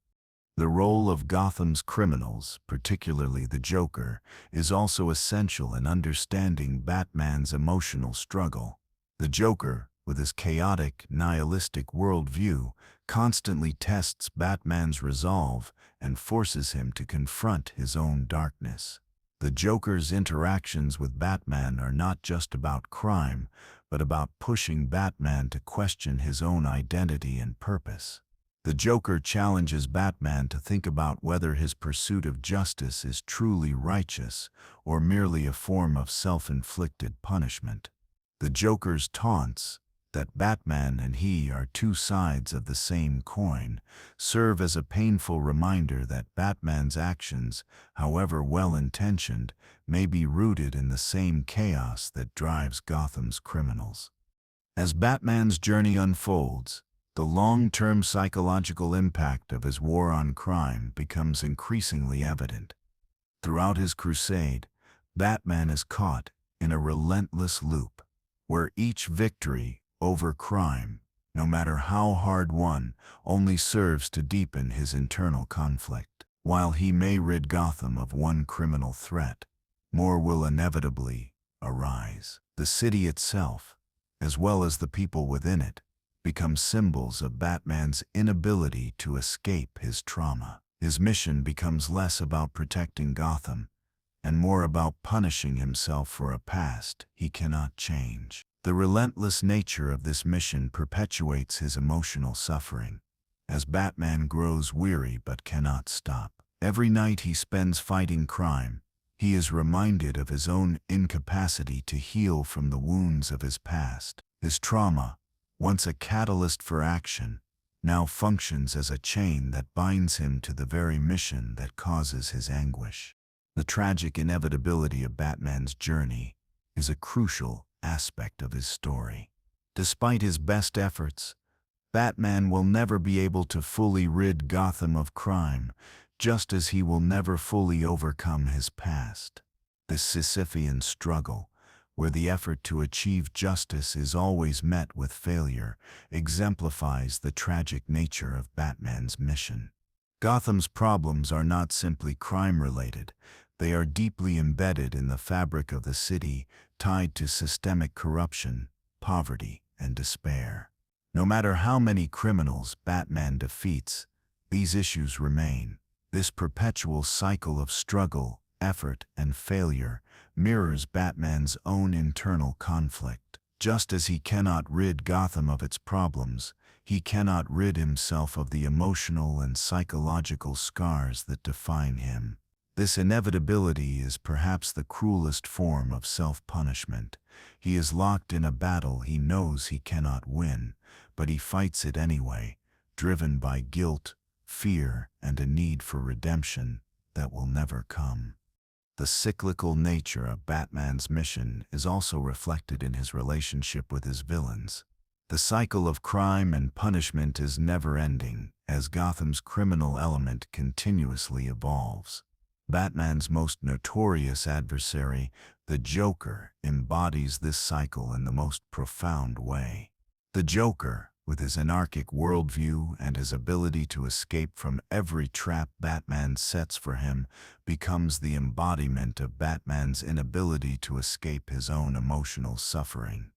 The role of Gotham's criminals, particularly the Joker, is also essential in understanding Batman's emotional struggle. The Joker, with his chaotic, nihilistic worldview, constantly tests Batman's resolve and forces him to confront his own darkness. The Joker's interactions with Batman are not just about crime, but about pushing Batman to question his own identity and purpose. The Joker challenges Batman to think about whether his pursuit of justice is truly righteous or merely a form of self-inflicted punishment. The Joker's taunts, that Batman and he are two sides of the same coin, serve as a painful reminder that Batman's actions, however well-intentioned, may be rooted in the same chaos that drives Gotham's criminals. As Batman's journey unfolds, the long-term psychological impact of his war on crime becomes increasingly evident. Throughout his crusade, Batman is caught in a relentless loop, where each victory over crime, no matter how hard won, only serves to deepen his internal conflict. While he may rid Gotham of one criminal threat, more will inevitably arise. The city itself, as well as the people within it, become symbols of Batman's inability to escape his trauma. His mission becomes less about protecting Gotham and more about punishing himself for a past he cannot change. The relentless nature of this mission perpetuates his emotional suffering, as Batman grows weary but cannot stop. Every night he spends fighting crime, he is reminded of his own incapacity to heal from the wounds of his past. His trauma, once a catalyst for action, now functions as a chain that binds him to the very mission that causes his anguish. The tragic inevitability of Batman's journey is a crucial aspect of his story. Despite his best efforts, Batman will never be able to fully rid Gotham of crime, just as he will never fully overcome his past. This Sisyphean struggle, where the effort to achieve justice is always met with failure, exemplifies the tragic nature of Batman's mission. Gotham's problems are not simply crime-related. They are deeply embedded in the fabric of the city, tied to systemic corruption, poverty, and despair. No matter how many criminals Batman defeats, these issues remain. This perpetual cycle of struggle, effort, and failure mirrors Batman's own internal conflict. Just as he cannot rid Gotham of its problems, he cannot rid himself of the emotional and psychological scars that define him. This inevitability is perhaps the cruelest form of self-punishment. He is locked in a battle he knows he cannot win, but he fights it anyway, driven by guilt, fear, and a need for redemption that will never come. The cyclical nature of Batman's mission is also reflected in his relationship with his villains. The cycle of crime and punishment is never-ending, as Gotham's criminal element continuously evolves. Batman's most notorious adversary, the Joker, embodies this cycle in the most profound way. The Joker, with his anarchic worldview and his ability to escape from every trap Batman sets for him, becomes the embodiment of Batman's inability to escape his own emotional suffering.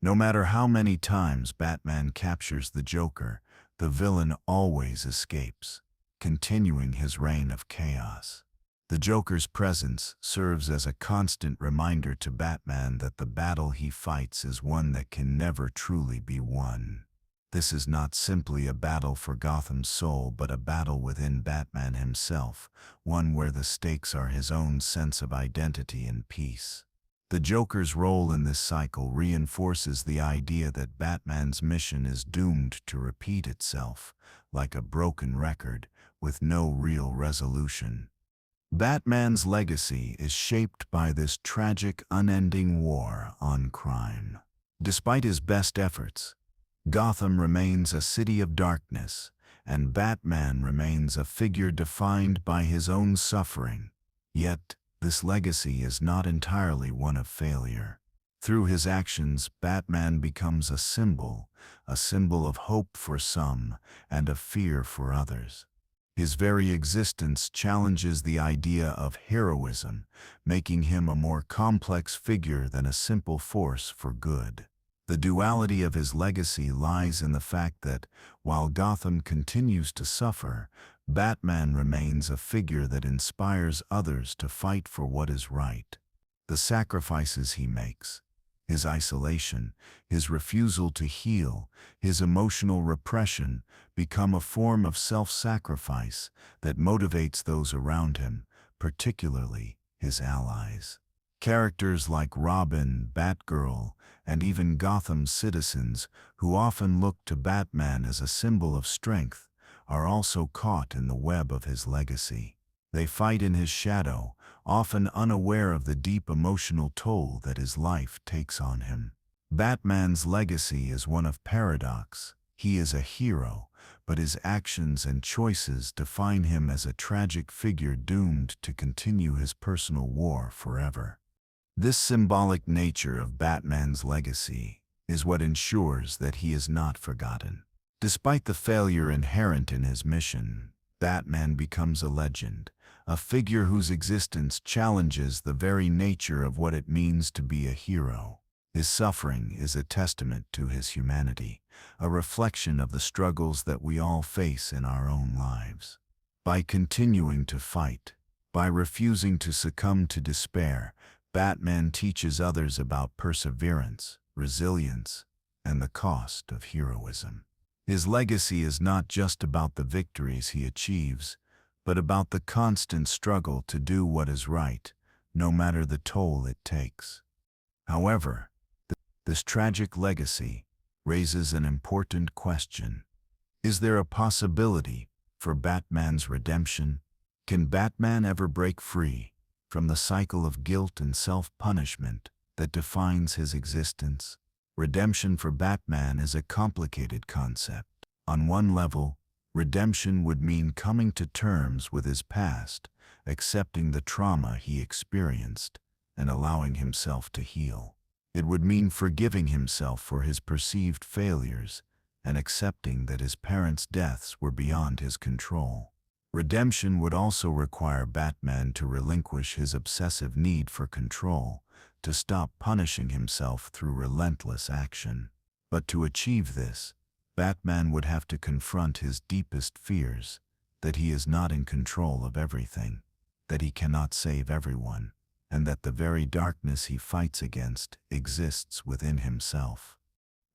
No matter how many times Batman captures the Joker, the villain always escapes, continuing his reign of chaos. The Joker's presence serves as a constant reminder to Batman that the battle he fights is one that can never truly be won. This is not simply a battle for Gotham's soul, but a battle within Batman himself, one where the stakes are his own sense of identity and peace. The Joker's role in this cycle reinforces the idea that Batman's mission is doomed to repeat itself, like a broken record, with no real resolution. Batman's legacy is shaped by this tragic, unending war on crime. Despite his best efforts, Gotham remains a city of darkness, and Batman remains a figure defined by his own suffering. Yet, this legacy is not entirely one of failure. Through his actions, Batman becomes a symbol of hope for some and of fear for others. His very existence challenges the idea of heroism, making him a more complex figure than a simple force for good. The duality of his legacy lies in the fact that, while Gotham continues to suffer, Batman remains a figure that inspires others to fight for what is right. The sacrifices he makes, his isolation, his refusal to heal, his emotional repression, become a form of self-sacrifice that motivates those around him, particularly his allies. Characters like Robin, Batgirl, and even Gotham's citizens, who often look to Batman as a symbol of strength, are also caught in the web of his legacy. They fight in his shadow, often unaware of the deep emotional toll that his life takes on him. Batman's legacy is one of paradox. He is a hero, but his actions and choices define him as a tragic figure doomed to continue his personal war forever. This symbolic nature of Batman's legacy is what ensures that he is not forgotten. Despite the failure inherent in his mission, Batman becomes a legend, a figure whose existence challenges the very nature of what it means to be a hero. His suffering is a testament to his humanity, a reflection of the struggles that we all face in our own lives. By continuing to fight, by refusing to succumb to despair, Batman teaches others about perseverance, resilience, and the cost of heroism. His legacy is not just about the victories he achieves, but about the constant struggle to do what is right, no matter the toll it takes. However, this tragic legacy raises an important question. Is there a possibility for Batman's redemption? Can Batman ever break free from the cycle of guilt and self-punishment that defines his existence? Redemption for Batman is a complicated concept. On one level, redemption would mean coming to terms with his past, accepting the trauma he experienced, and allowing himself to heal. It would mean forgiving himself for his perceived failures and accepting that his parents' deaths were beyond his control. Redemption would also require Batman to relinquish his obsessive need for control, to stop punishing himself through relentless action. But to achieve this, Batman would have to confront his deepest fears, that he is not in control of everything, that he cannot save everyone, and that the very darkness he fights against exists within himself.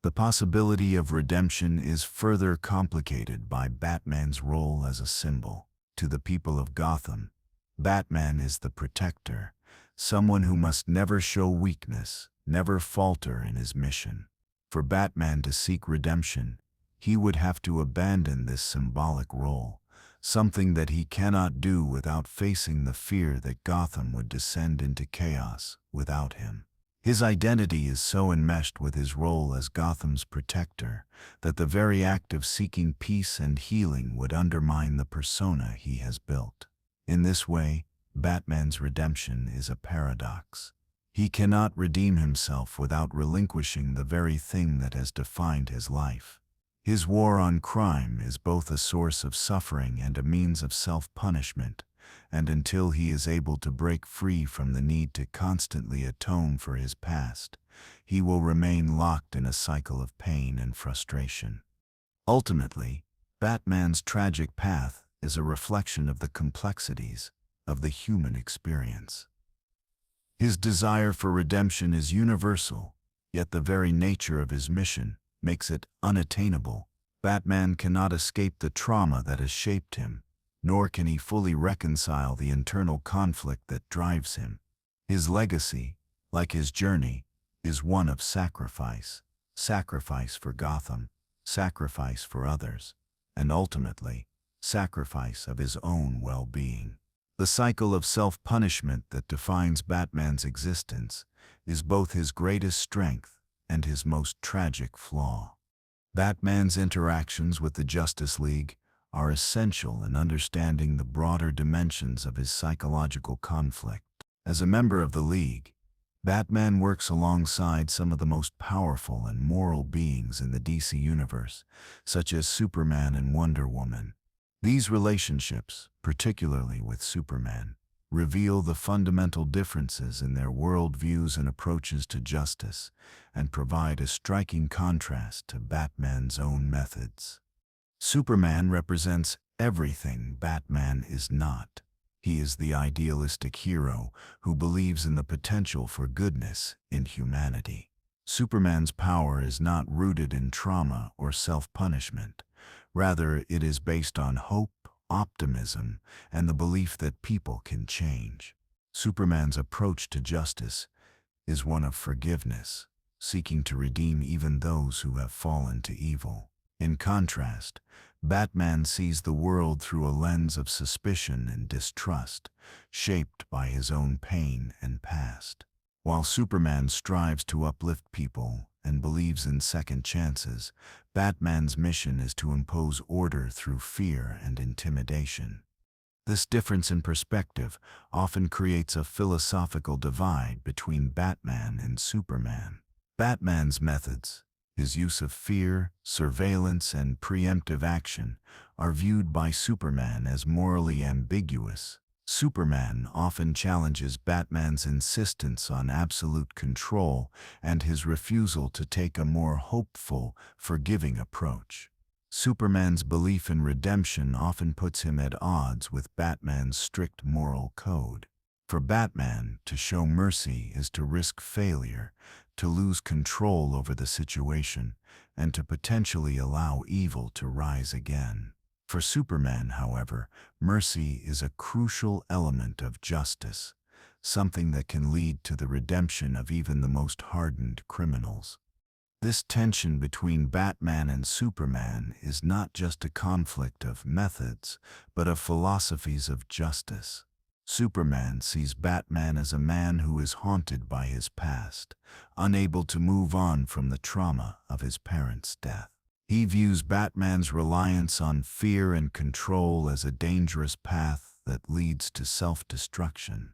The possibility of redemption is further complicated by Batman's role as a symbol. To the people of Gotham, Batman is the protector, someone who must never show weakness, never falter in his mission. For Batman to seek redemption, he would have to abandon this symbolic role, something that he cannot do without facing the fear that Gotham would descend into chaos without him. His identity is so enmeshed with his role as Gotham's protector that the very act of seeking peace and healing would undermine the persona he has built. In this way, Batman's redemption is a paradox. He cannot redeem himself without relinquishing the very thing that has defined his life. His war on crime is both a source of suffering and a means of self-punishment, and until he is able to break free from the need to constantly atone for his past, he will remain locked in a cycle of pain and frustration. Ultimately, Batman's tragic path is a reflection of the complexities of the human experience. His desire for redemption is universal, yet the very nature of his mission makes it unattainable. Batman cannot escape the trauma that has shaped him, nor can he fully reconcile the internal conflict that drives him. His legacy, like his journey, is one of sacrifice, sacrifice for Gotham, sacrifice for others, and ultimately, sacrifice of his own well-being. The cycle of self-punishment that defines Batman's existence is both his greatest strength and his most tragic flaw. Batman's interactions with the Justice League are essential in understanding the broader dimensions of his psychological conflict. As a member of the League, Batman works alongside some of the most powerful and moral beings in the DC universe, such as Superman and Wonder Woman. These relationships, particularly with Superman, reveal the fundamental differences in their worldviews and approaches to justice, and provide a striking contrast to Batman's own methods. Superman represents everything Batman is not. He is the idealistic hero who believes in the potential for goodness in humanity. Superman's power is not rooted in trauma or self-punishment. Rather, it is based on hope, optimism, and the belief that people can change. Superman's approach to justice is one of forgiveness, seeking to redeem even those who have fallen to evil. In contrast, Batman sees the world through a lens of suspicion and distrust, shaped by his own pain and past. While Superman strives to uplift people and believes in second chances, Batman's mission is to impose order through fear and intimidation. This difference in perspective often creates a philosophical divide between Batman and Superman. Batman's methods, his use of fear, surveillance, and preemptive action, are viewed by Superman as morally ambiguous. Superman often challenges Batman's insistence on absolute control and his refusal to take a more hopeful, forgiving approach. Superman's belief in redemption often puts him at odds with Batman's strict moral code. For Batman, to show mercy is to risk failure, to lose control over the situation, and to potentially allow evil to rise again. For Superman, however, mercy is a crucial element of justice, something that can lead to the redemption of even the most hardened criminals. This tension between Batman and Superman is not just a conflict of methods, but of philosophies of justice. Superman sees Batman as a man who is haunted by his past, unable to move on from the trauma of his parents' death. He views Batman's reliance on fear and control as a dangerous path that leads to self-destruction.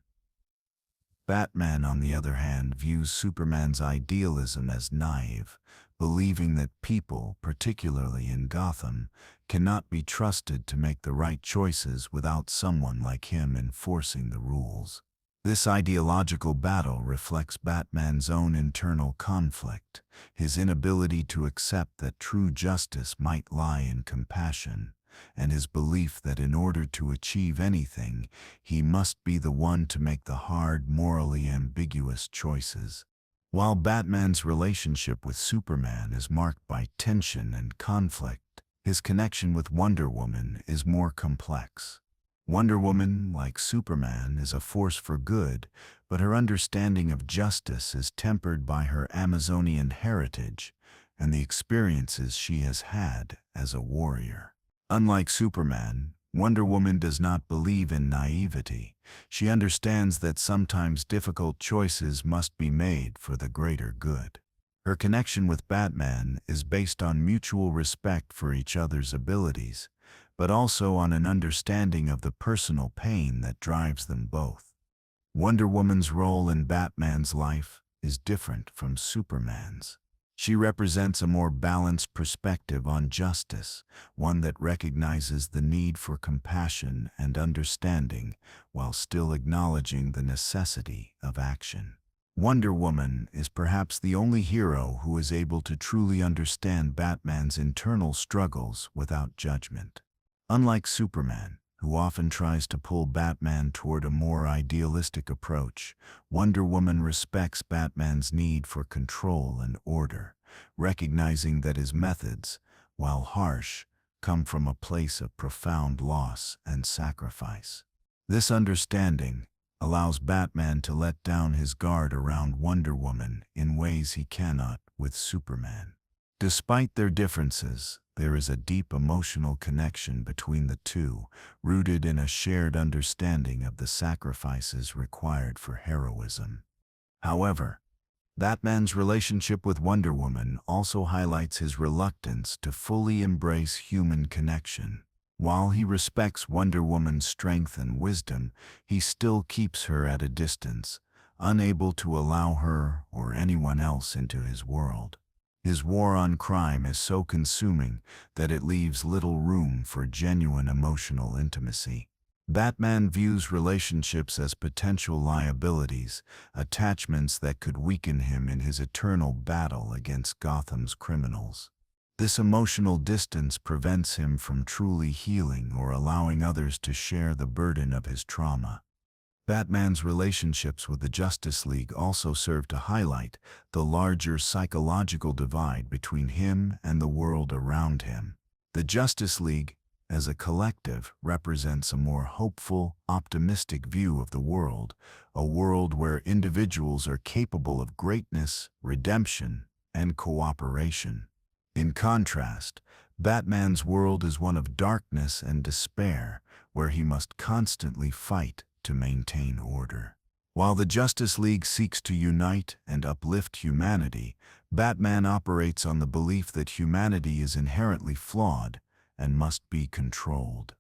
Batman, on the other hand, views Superman's idealism as naive, believing that people, particularly in Gotham, cannot be trusted to make the right choices without someone like him enforcing the rules. This ideological battle reflects Batman's own internal conflict, his inability to accept that true justice might lie in compassion, and his belief that in order to achieve anything, he must be the one to make the hard, morally ambiguous choices. While Batman's relationship with Superman is marked by tension and conflict, his connection with Wonder Woman is more complex. Wonder Woman, like Superman, is a force for good, but her understanding of justice is tempered by her Amazonian heritage and the experiences she has had as a warrior. Unlike Superman, Wonder Woman does not believe in naivety. She understands that sometimes difficult choices must be made for the greater good. Her connection with Batman is based on mutual respect for each other's abilities, but also on an understanding of the personal pain that drives them both. Wonder Woman's role in Batman's life is different from Superman's. She represents a more balanced perspective on justice, one that recognizes the need for compassion and understanding while still acknowledging the necessity of action. Wonder Woman is perhaps the only hero who is able to truly understand Batman's internal struggles without judgment. Unlike Superman, who often tries to pull Batman toward a more idealistic approach, Wonder Woman respects Batman's need for control and order, recognizing that his methods, while harsh, come from a place of profound loss and sacrifice. This understanding allows Batman to let down his guard around Wonder Woman in ways he cannot with Superman. Despite their differences, there is a deep emotional connection between the two, rooted in a shared understanding of the sacrifices required for heroism. However, Batman's relationship with Wonder Woman also highlights his reluctance to fully embrace human connection. While he respects Wonder Woman's strength and wisdom, he still keeps her at a distance, unable to allow her or anyone else into his world. His war on crime is so consuming that it leaves little room for genuine emotional intimacy. Batman views relationships as potential liabilities, attachments that could weaken him in his eternal battle against Gotham's criminals. This emotional distance prevents him from truly healing or allowing others to share the burden of his trauma. Batman's relationships with the Justice League also serve to highlight the larger psychological divide between him and the world around him. The Justice League, as a collective, represents a more hopeful, optimistic view of the world, a world where individuals are capable of greatness, redemption, and cooperation. In contrast, Batman's world is one of darkness and despair, where he must constantly fight to maintain order. While the Justice League seeks to unite and uplift humanity, Batman operates on the belief that humanity is inherently flawed and must be controlled.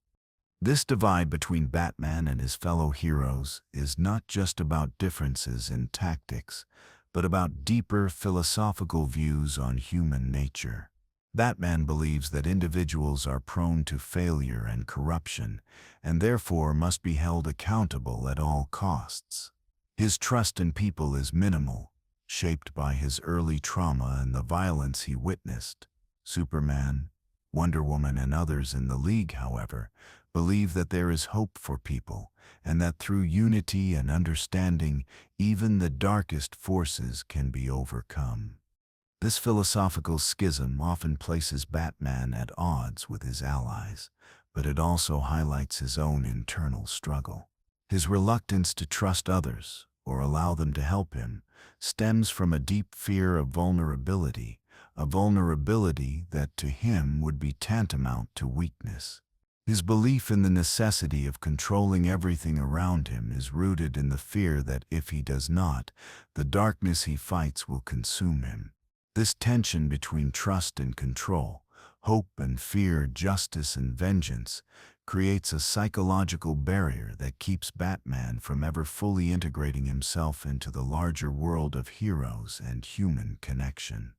This divide between Batman and his fellow heroes is not just about differences in tactics, but about deeper philosophical views on human nature. Batman believes that individuals are prone to failure and corruption, and therefore must be held accountable at all costs. His trust in people is minimal, shaped by his early trauma and the violence he witnessed. Superman, Wonder Woman, and others in the League, however, believe that there is hope for people, and that through unity and understanding, even the darkest forces can be overcome. This philosophical schism often places Batman at odds with his allies, but it also highlights his own internal struggle. His reluctance to trust others, or allow them to help him, stems from a deep fear of vulnerability, a vulnerability that to him would be tantamount to weakness. His belief in the necessity of controlling everything around him is rooted in the fear that if he does not, the darkness he fights will consume him. This tension between trust and control, hope and fear, justice and vengeance, creates a psychological barrier that keeps Batman from ever fully integrating himself into the larger world of heroes and human connection.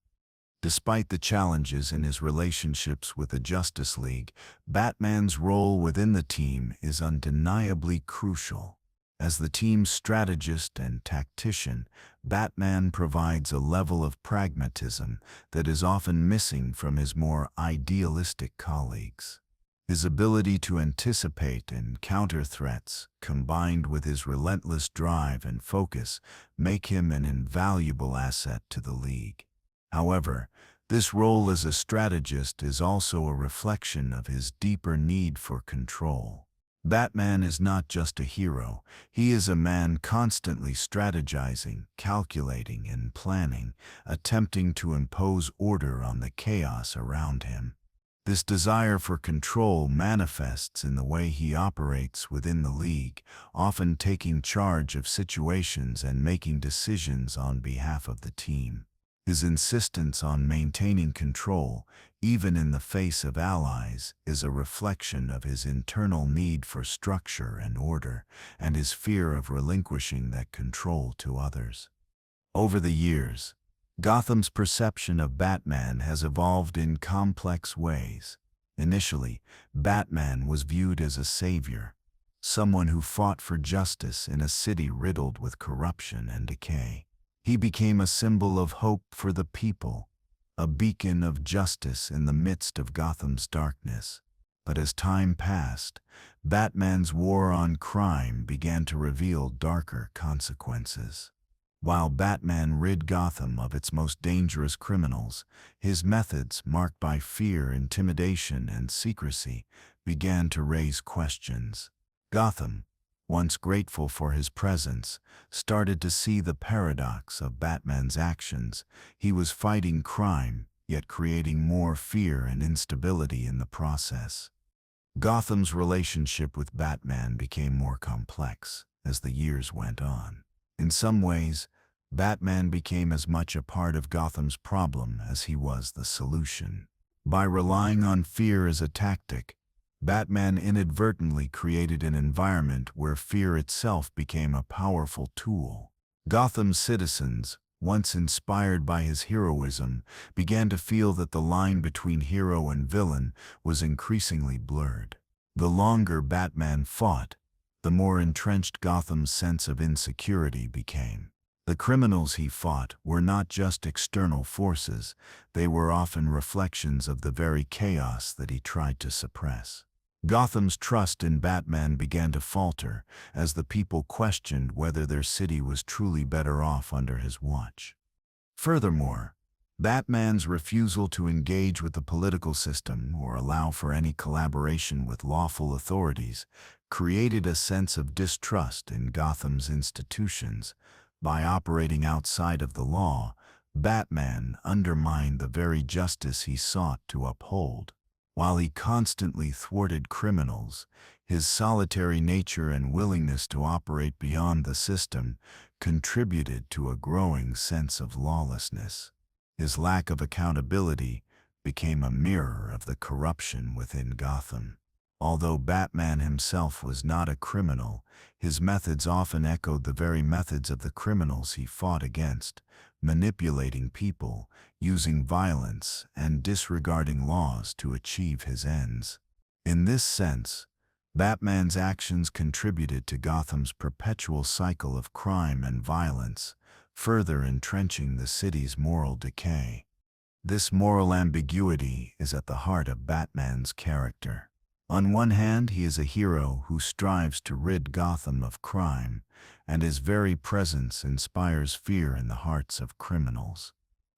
Despite the challenges in his relationships with the Justice League, Batman's role within the team is undeniably crucial. As the team's strategist and tactician, Batman provides a level of pragmatism that is often missing from his more idealistic colleagues. His ability to anticipate and counter threats, combined with his relentless drive and focus, make him an invaluable asset to the League. However, this role as a strategist is also a reflection of his deeper need for control. Batman is not just a hero, he is a man constantly strategizing, calculating, and planning, attempting to impose order on the chaos around him. This desire for control manifests in the way he operates within the League, often taking charge of situations and making decisions on behalf of the team. His insistence on maintaining control, even in the face of allies, is a reflection of his internal need for structure and order, and his fear of relinquishing that control to others. Over the years, Gotham's perception of Batman has evolved in complex ways. Initially, Batman was viewed as a savior, someone who fought for justice in a city riddled with corruption and decay. He became a symbol of hope for the people, a beacon of justice in the midst of Gotham's darkness. But as time passed, Batman's war on crime began to reveal darker consequences. While Batman rid Gotham of its most dangerous criminals, his methods, marked by fear, intimidation, and secrecy, began to raise questions. Gotham, once grateful for his presence, started to see the paradox of Batman's actions. He was fighting crime, yet creating more fear and instability in the process. Gotham's relationship with Batman became more complex as the years went on. In some ways, Batman became as much a part of Gotham's problem as he was the solution. By relying on fear as a tactic, Batman inadvertently created an environment where fear itself became a powerful tool. Gotham's citizens, once inspired by his heroism, began to feel that the line between hero and villain was increasingly blurred. The longer Batman fought, the more entrenched Gotham's sense of insecurity became. The criminals he fought were not just external forces, they were often reflections of the very chaos that he tried to suppress. Gotham's trust in Batman began to falter as the people questioned whether their city was truly better off under his watch. Furthermore, Batman's refusal to engage with the political system or allow for any collaboration with lawful authorities created a sense of distrust in Gotham's institutions. By operating outside of the law, Batman undermined the very justice he sought to uphold. While he constantly thwarted criminals, his solitary nature and willingness to operate beyond the system contributed to a growing sense of lawlessness. His lack of accountability became a mirror of the corruption within Gotham. Although Batman himself was not a criminal, his methods often echoed the very methods of the criminals he fought against, manipulating people, using violence, and disregarding laws to achieve his ends. In this sense, Batman's actions contributed to Gotham's perpetual cycle of crime and violence, further entrenching the city's moral decay. This moral ambiguity is at the heart of Batman's character. On one hand, he is a hero who strives to rid Gotham of crime, and his very presence inspires fear in the hearts of criminals.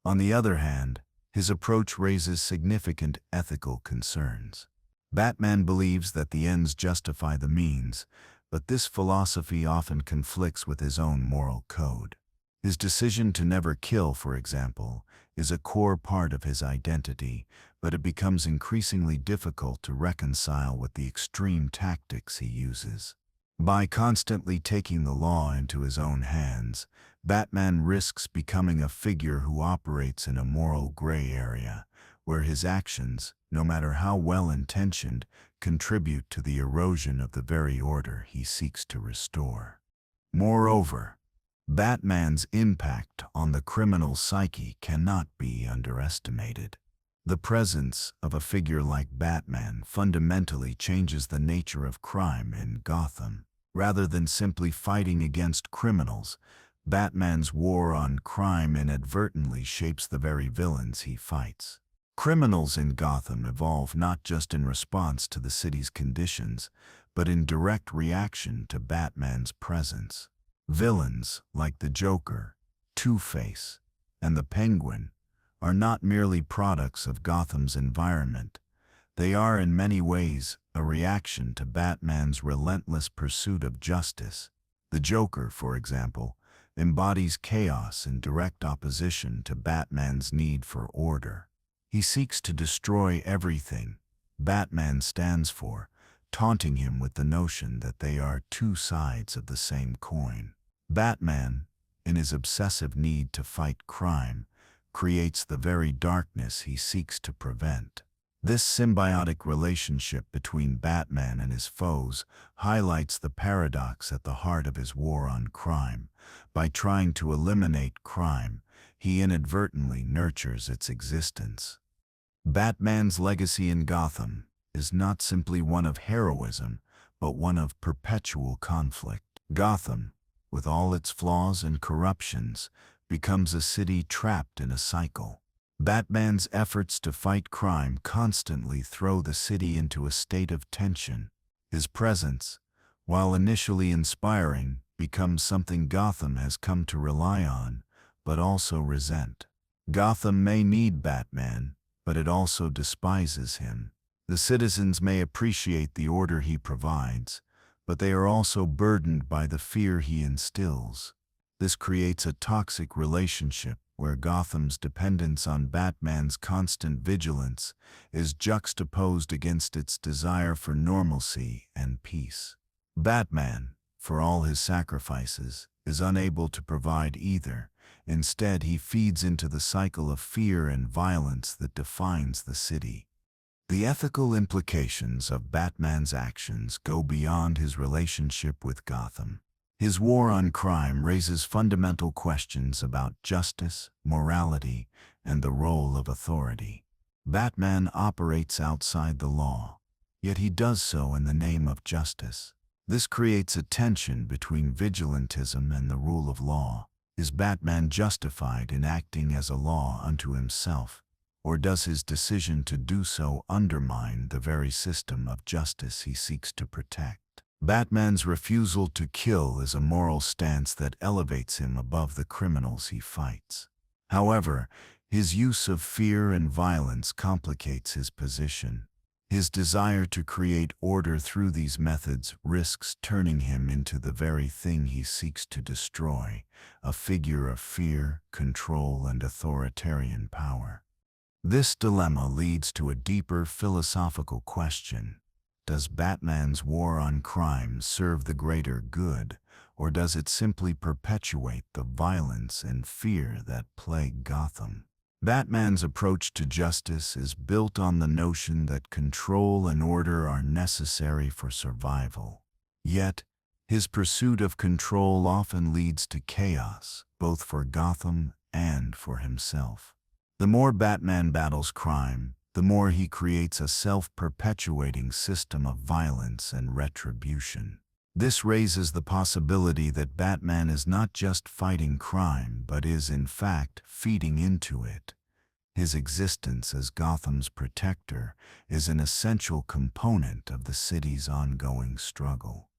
On the other hand, his approach raises significant ethical concerns. Batman believes that the ends justify the means, but this philosophy often conflicts with his own moral code. His decision to never kill, for example, is a core part of his identity, but it becomes increasingly difficult to reconcile with the extreme tactics he uses. By constantly taking the law into his own hands, Batman risks becoming a figure who operates in a moral gray area, where his actions, no matter how well-intentioned, contribute to the erosion of the very order he seeks to restore. Moreover, Batman's impact on the criminal psyche cannot be underestimated. The presence of a figure like Batman fundamentally changes the nature of crime in Gotham. Rather than simply fighting against criminals, Batman's war on crime inadvertently shapes the very villains he fights. Criminals in Gotham evolve not just in response to the city's conditions, but in direct reaction to Batman's presence. Villains like the Joker, Two-Face, and the Penguin are not merely products of Gotham's environment. They are in many ways a reaction to Batman's relentless pursuit of justice. The Joker, for example, embodies chaos in direct opposition to Batman's need for order. He seeks to destroy everything Batman stands for, taunting him with the notion that they are two sides of the same coin. Batman, in his obsessive need to fight crime, creates the very darkness he seeks to prevent. This symbiotic relationship between Batman and his foes highlights the paradox at the heart of his war on crime. By trying to eliminate crime, he inadvertently nurtures its existence. Batman's legacy in Gotham is not simply one of heroism, but one of perpetual conflict. Gotham, with all its flaws and corruptions, becomes a city trapped in a cycle. Batman's efforts to fight crime constantly throw the city into a state of tension. His presence, while initially inspiring, becomes something Gotham has come to rely on, but also resent. Gotham may need Batman, but it also despises him. The citizens may appreciate the order he provides, but they are also burdened by the fear he instills. This creates a toxic relationship where Gotham's dependence on Batman's constant vigilance is juxtaposed against its desire for normalcy and peace. Batman, for all his sacrifices, is unable to provide either. Instead, he feeds into the cycle of fear and violence that defines the city. The ethical implications of Batman's actions go beyond his relationship with Gotham. His war on crime raises fundamental questions about justice, morality, and the role of authority. Batman operates outside the law, yet he does so in the name of justice. This creates a tension between vigilantism and the rule of law. Is Batman justified in acting as a law unto himself, or does his decision to do so undermine the very system of justice he seeks to protect? Batman's refusal to kill is a moral stance that elevates him above the criminals he fights. However, his use of fear and violence complicates his position. His desire to create order through these methods risks turning him into the very thing he seeks to destroy, a figure of fear, control, and authoritarian power. This dilemma leads to a deeper philosophical question. Does Batman's war on crime serve the greater good, or does it simply perpetuate the violence and fear that plague Gotham? Batman's approach to justice is built on the notion that control and order are necessary for survival. Yet, his pursuit of control often leads to chaos, both for Gotham and for himself. The more Batman battles crime, the more he creates a self-perpetuating system of violence and retribution. This raises the possibility that Batman is not just fighting crime, but is in fact feeding into it. His existence as Gotham's protector is an essential component of the city's ongoing struggle.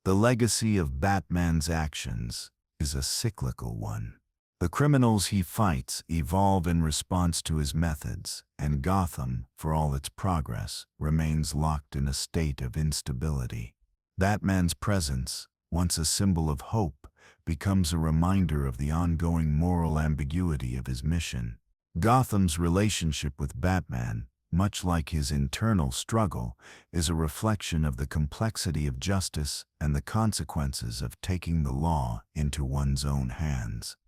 The legacy of Batman's actions is a cyclical one. The criminals he fights evolve in response to his methods, and Gotham, for all its progress, remains locked in a state of instability. Batman's presence, once a symbol of hope, becomes a reminder of the ongoing moral ambiguity of his mission. Gotham's relationship with Batman, much like his internal struggle, is a reflection of the complexity of justice and the consequences of taking the law into one's own hands.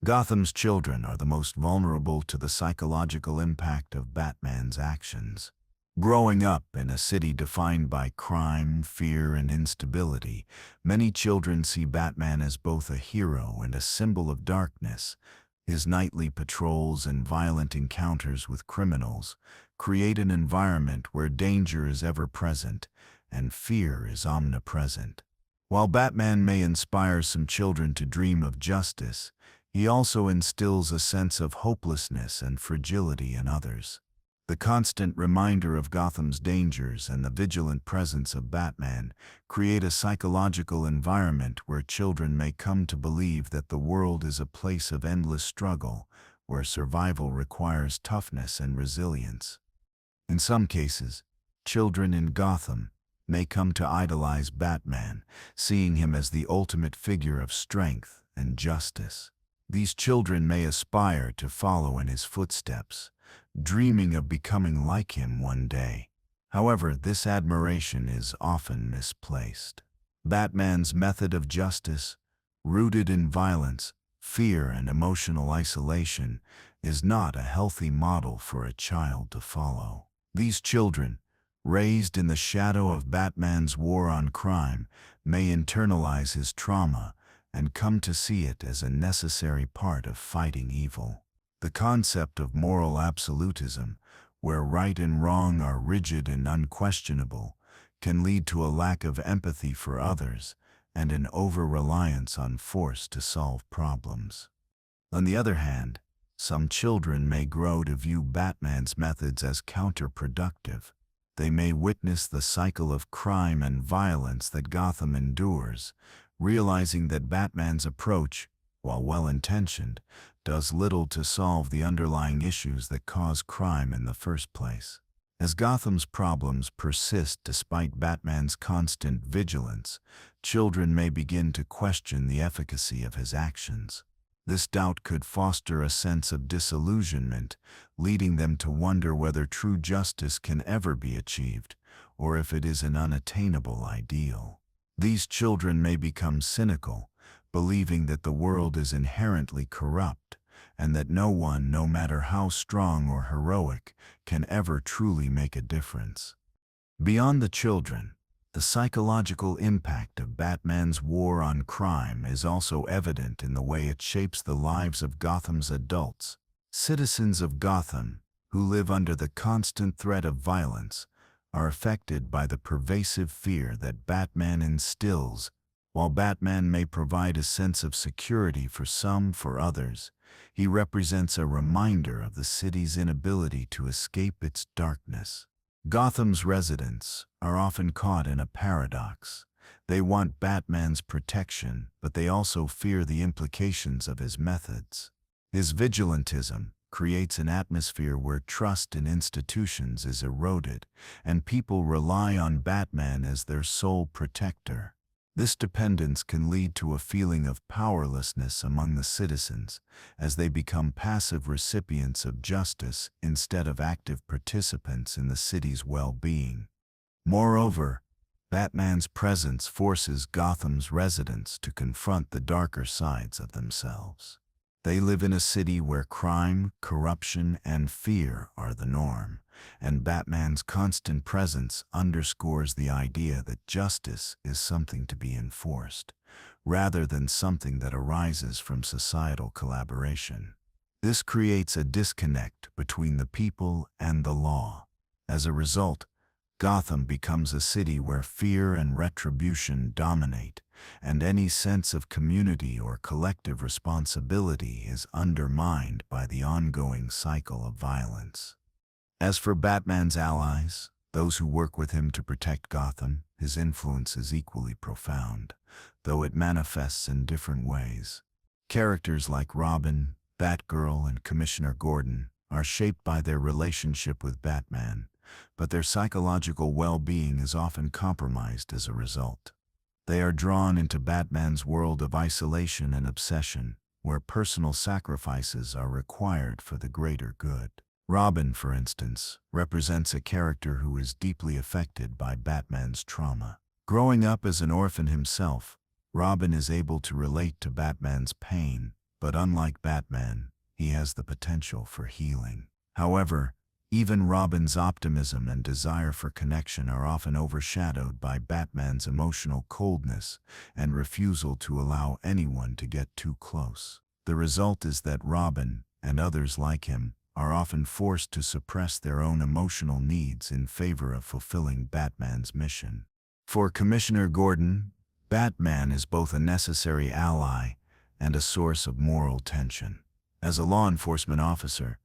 Gotham's children are the most vulnerable to the psychological impact of Batman's actions. Growing up in a city defined by crime, fear, and instability, many children see Batman as both a hero and a symbol of darkness. His nightly patrols and violent encounters with criminals create an environment where danger is ever present and fear is omnipresent. While Batman may inspire some children to dream of justice, he also instills a sense of hopelessness and fragility in others. The constant reminder of Gotham's dangers and the vigilant presence of Batman create a psychological environment where children may come to believe that the world is a place of endless struggle, where survival requires toughness and resilience. In some cases, children in Gotham may come to idolize Batman, seeing him as the ultimate figure of strength and justice. These children may aspire to follow in his footsteps, dreaming of becoming like him one day. However, this admiration is often misplaced. Batman's method of justice, rooted in violence, fear, and emotional isolation, is not a healthy model for a child to follow. These children, raised in the shadow of Batman's war on crime, may internalize his trauma and come to see it as a necessary part of fighting evil. The concept of moral absolutism, where right and wrong are rigid and unquestionable, can lead to a lack of empathy for others and an over-reliance on force to solve problems. On the other hand, some children may grow to view Batman's methods as counterproductive. They may witness the cycle of crime and violence that Gotham endures, realizing that Batman's approach, while well-intentioned, does little to solve the underlying issues that cause crime in the first place. As Gotham's problems persist despite Batman's constant vigilance, children may begin to question the efficacy of his actions. This doubt could foster a sense of disillusionment, leading them to wonder whether true justice can ever be achieved, or if it is an unattainable ideal. These children may become cynical, believing that the world is inherently corrupt, and that no one, no matter how strong or heroic, can ever truly make a difference. Beyond the children, the psychological impact of Batman's war on crime is also evident in the way it shapes the lives of Gotham's adults. Citizens of Gotham, who live under the constant threat of violence, are affected by the pervasive fear that Batman instills. While Batman may provide a sense of security for some, for others, he represents a reminder of the city's inability to escape its darkness. Gotham's residents are often caught in a paradox. They want Batman's protection, but they also fear the implications of his methods. His vigilantism creates an atmosphere where trust in institutions is eroded, and people rely on Batman as their sole protector. This dependence can lead to a feeling of powerlessness among the citizens, as they become passive recipients of justice instead of active participants in the city's well-being. Moreover, Batman's presence forces Gotham's residents to confront the darker sides of themselves. They live in a city where crime, corruption, and fear are the norm, and Batman's constant presence underscores the idea that justice is something to be enforced, rather than something that arises from societal collaboration. This creates a disconnect between the people and the law. As a result, Gotham becomes a city where fear and retribution dominate, and any sense of community or collective responsibility is undermined by the ongoing cycle of violence. As for Batman's allies, those who work with him to protect Gotham, his influence is equally profound, though it manifests in different ways. Characters like Robin, Batgirl, and Commissioner Gordon are shaped by their relationship with Batman, but their psychological well-being is often compromised as a result. They are drawn into Batman's world of isolation and obsession, where personal sacrifices are required for the greater good. Robin, for instance, represents a character who is deeply affected by Batman's trauma. Growing up as an orphan himself, Robin is able to relate to Batman's pain, but unlike Batman, he has the potential for healing. However, even Robin's optimism and desire for connection are often overshadowed by Batman's emotional coldness and refusal to allow anyone to get too close. The result is that Robin, and others like him, are often forced to suppress their own emotional needs in favor of fulfilling Batman's mission. For Commissioner Gordon, Batman is both a necessary ally and a source of moral tension. As a law enforcement officer,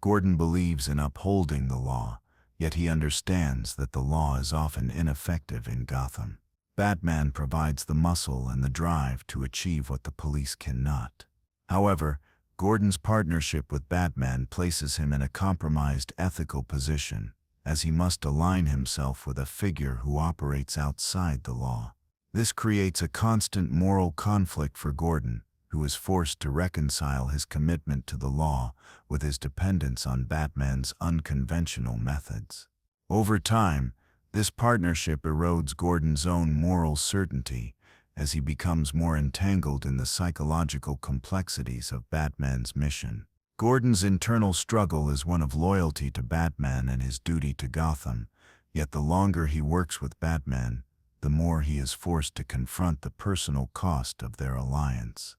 Gordon believes in upholding the law, yet he understands that the law is often ineffective in Gotham. Batman provides the muscle and the drive to achieve what the police cannot. However, Gordon's partnership with Batman places him in a compromised ethical position, as he must align himself with a figure who operates outside the law. This creates a constant moral conflict for Gordon, who is forced to reconcile his commitment to the law with his dependence on Batman's unconventional methods. Over time, this partnership erodes Gordon's own moral certainty as he becomes more entangled in the psychological complexities of Batman's mission. Gordon's internal struggle is one of loyalty to Batman and his duty to Gotham, yet the longer he works with Batman, the more he is forced to confront the personal cost of their alliance.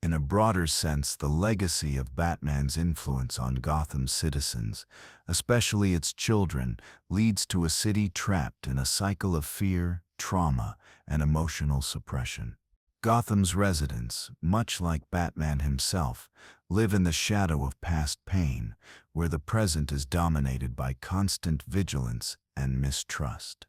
In a broader sense, the legacy of Batman's influence on Gotham's citizens, especially its children, leads to a city trapped in a cycle of fear, trauma, and emotional suppression. Gotham's residents, much like Batman himself, live in the shadow of past pain, where the present is dominated by constant vigilance and mistrust.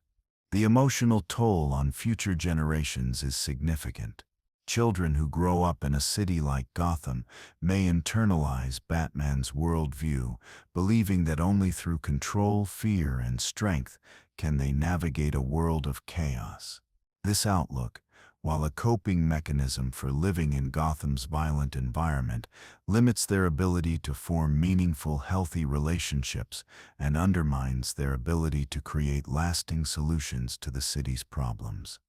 The emotional toll on future generations is significant. Children who grow up in a city like Gotham may internalize Batman's worldview, believing that only through control, fear, and strength can they navigate a world of chaos. This outlook, while a coping mechanism for living in Gotham's violent environment, limits their ability to form meaningful, healthy relationships and undermines their ability to create lasting solutions to the city's problems.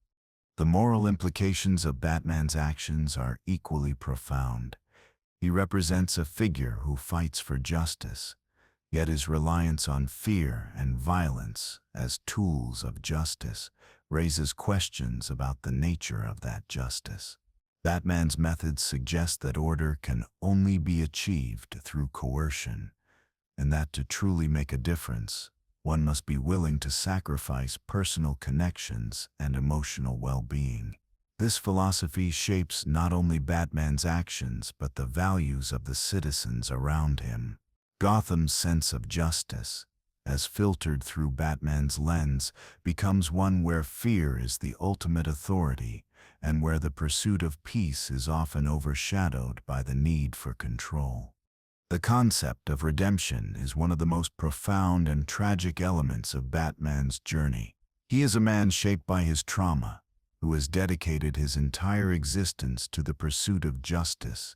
The moral implications of Batman's actions are equally profound. He represents a figure who fights for justice, yet his reliance on fear and violence as tools of justice raises questions about the nature of that justice. Batman's methods suggest that order can only be achieved through coercion, and that to truly make a difference, one must be willing to sacrifice personal connections and emotional well-being. This philosophy shapes not only Batman's actions but the values of the citizens around him. Gotham's sense of justice, as filtered through Batman's lens, becomes one where fear is the ultimate authority and where the pursuit of peace is often overshadowed by the need for control. The concept of redemption is one of the most profound and tragic elements of Batman's journey. He is a man shaped by his trauma, who has dedicated his entire existence to the pursuit of justice,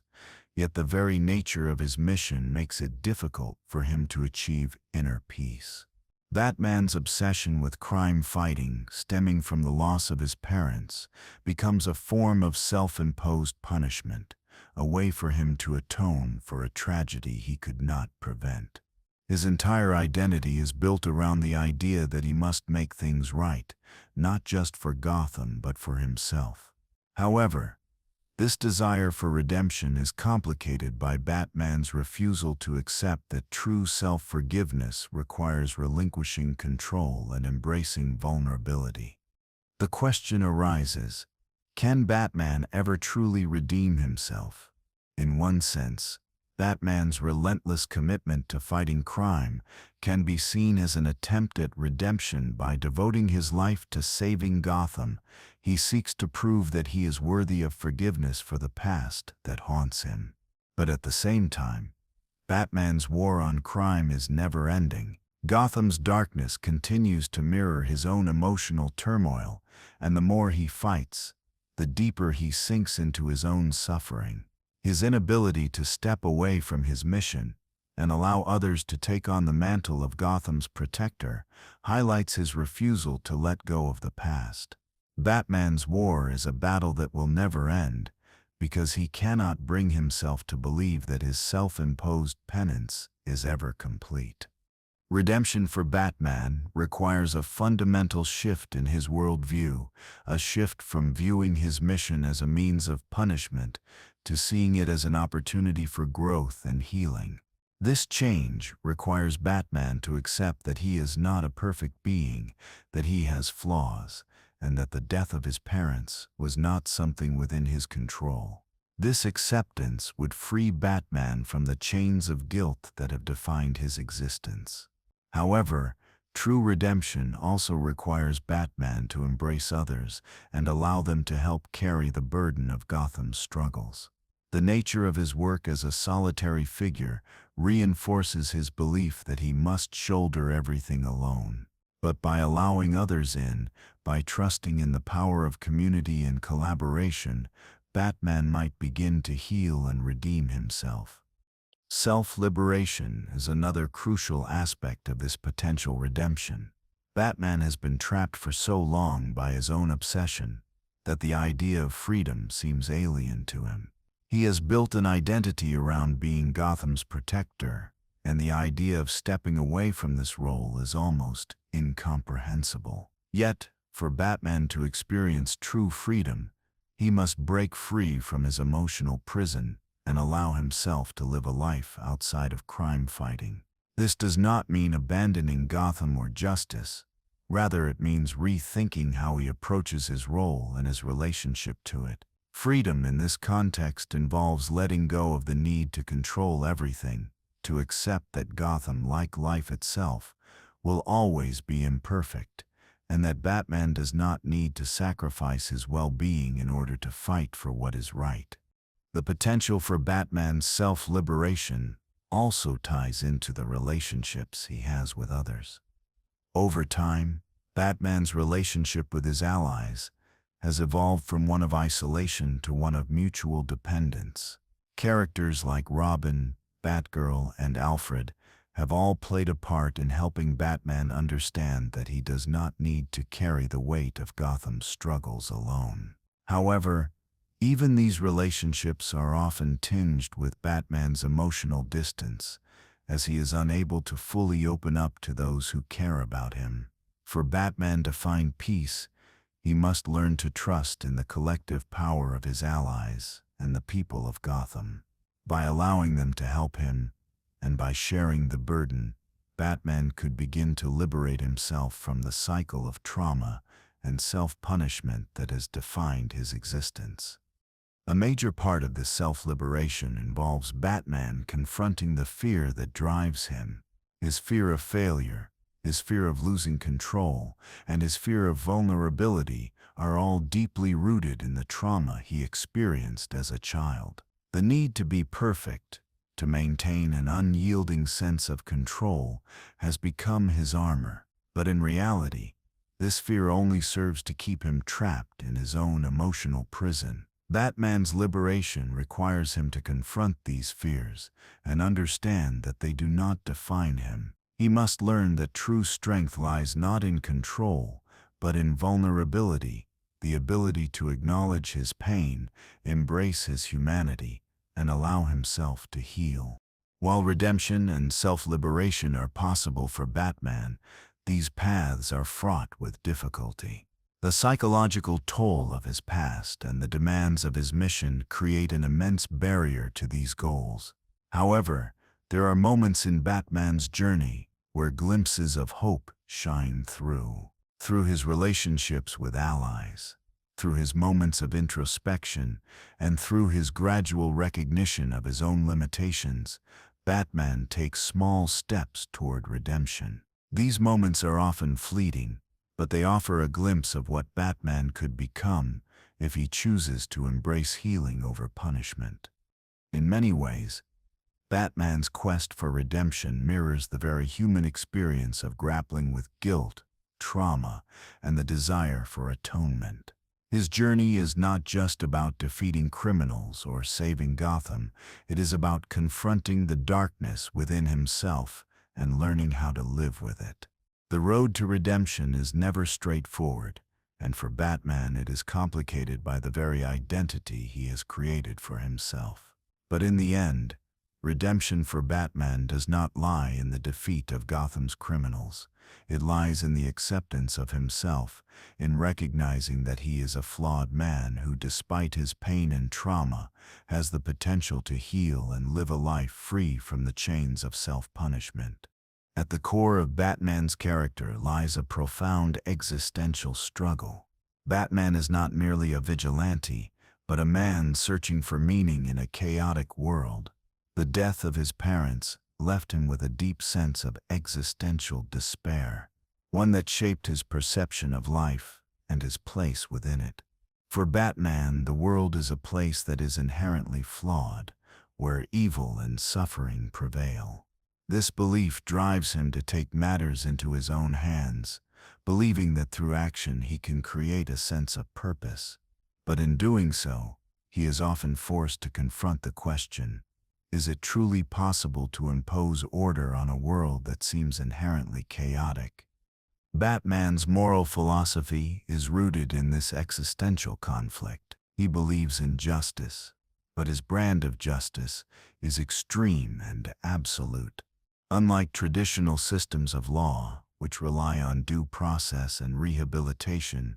yet the very nature of his mission makes it difficult for him to achieve inner peace. Batman's obsession with crime fighting, stemming from the loss of his parents, becomes a form of self-imposed punishment, a way for him to atone for a tragedy he could not prevent. His entire identity is built around the idea that he must make things right, not just for Gotham but for himself. However, this desire for redemption is complicated by Batman's refusal to accept that true self-forgiveness requires relinquishing control and embracing vulnerability. The question arises, can Batman ever truly redeem himself? In one sense, Batman's relentless commitment to fighting crime can be seen as an attempt at redemption. By devoting his life to saving Gotham, he seeks to prove that he is worthy of forgiveness for the past that haunts him. But at the same time, Batman's war on crime is never-ending. Gotham's darkness continues to mirror his own emotional turmoil, and the more he fights, the deeper he sinks into his own suffering. His inability to step away from his mission and allow others to take on the mantle of Gotham's protector highlights his refusal to let go of the past. Batman's war is a battle that will never end because he cannot bring himself to believe that his self-imposed penance is ever complete. Redemption for Batman requires a fundamental shift in his worldview, a shift from viewing his mission as a means of punishment to seeing it as an opportunity for growth and healing. This change requires Batman to accept that he is not a perfect being, that he has flaws, and that the death of his parents was not something within his control. This acceptance would free Batman from the chains of guilt that have defined his existence. However, true redemption also requires Batman to embrace others and allow them to help carry the burden of Gotham's struggles. The nature of his work as a solitary figure reinforces his belief that he must shoulder everything alone. But by allowing others in, by trusting in the power of community and collaboration, Batman might begin to heal and redeem himself. Self-liberation is another crucial aspect of this potential redemption. Batman has been trapped for so long by his own obsession that the idea of freedom seems alien to him. He has built an identity around being Gotham's protector, and the idea of stepping away from this role is almost incomprehensible. Yet, for Batman to experience true freedom, he must break free from his emotional prison and allow himself to live a life outside of crime fighting. This does not mean abandoning Gotham or justice. Rather, it means rethinking how he approaches his role and his relationship to it. Freedom in this context involves letting go of the need to control everything, to accept that Gotham, like life itself, will always be imperfect, and that Batman does not need to sacrifice his well-being in order to fight for what is right. The potential for Batman's self-liberation also ties into the relationships he has with others. Over time, Batman's relationship with his allies has evolved from one of isolation to one of mutual dependence. Characters like Robin, Batgirl, and Alfred have all played a part in helping Batman understand that he does not need to carry the weight of Gotham's struggles alone. However, even these relationships are often tinged with Batman's emotional distance, as he is unable to fully open up to those who care about him. For Batman to find peace, he must learn to trust in the collective power of his allies and the people of Gotham. By allowing them to help him, and by sharing the burden, Batman could begin to liberate himself from the cycle of trauma and self-punishment that has defined his existence. A major part of this self-liberation involves Batman confronting the fear that drives him. His fear of failure, his fear of losing control, and his fear of vulnerability are all deeply rooted in the trauma he experienced as a child. The need to be perfect, to maintain an unyielding sense of control, has become his armor. But in reality, this fear only serves to keep him trapped in his own emotional prison. Batman's liberation requires him to confront these fears and understand that they do not define him. He must learn that true strength lies not in control, but in vulnerability, the ability to acknowledge his pain, embrace his humanity, and allow himself to heal. While redemption and self-liberation are possible for Batman, these paths are fraught with difficulty. The psychological toll of his past and the demands of his mission create an immense barrier to these goals. However, there are moments in Batman's journey where glimpses of hope shine through. Through his relationships with allies, through his moments of introspection, and through his gradual recognition of his own limitations, Batman takes small steps toward redemption. These moments are often fleeting, but they offer a glimpse of what Batman could become if he chooses to embrace healing over punishment. In many ways, Batman's quest for redemption mirrors the very human experience of grappling with guilt, trauma, and the desire for atonement. His journey is not just about defeating criminals or saving Gotham. It is about confronting the darkness within himself and learning how to live with it. The road to redemption is never straightforward, and for Batman it is complicated by the very identity he has created for himself. But in the end, redemption for Batman does not lie in the defeat of Gotham's criminals. It lies in the acceptance of himself, in recognizing that he is a flawed man who, despite his pain and trauma, has the potential to heal and live a life free from the chains of self-punishment. At the core of Batman's character lies a profound existential struggle. Batman is not merely a vigilante, but a man searching for meaning in a chaotic world. The death of his parents left him with a deep sense of existential despair, one that shaped his perception of life and his place within it. For Batman, the world is a place that is inherently flawed, where evil and suffering prevail. This belief drives him to take matters into his own hands, believing that through action he can create a sense of purpose. But in doing so, he is often forced to confront the question, is it truly possible to impose order on a world that seems inherently chaotic? Batman's moral philosophy is rooted in this existential conflict. He believes in justice, but his brand of justice is extreme and absolute. Unlike traditional systems of law, which rely on due process and rehabilitation,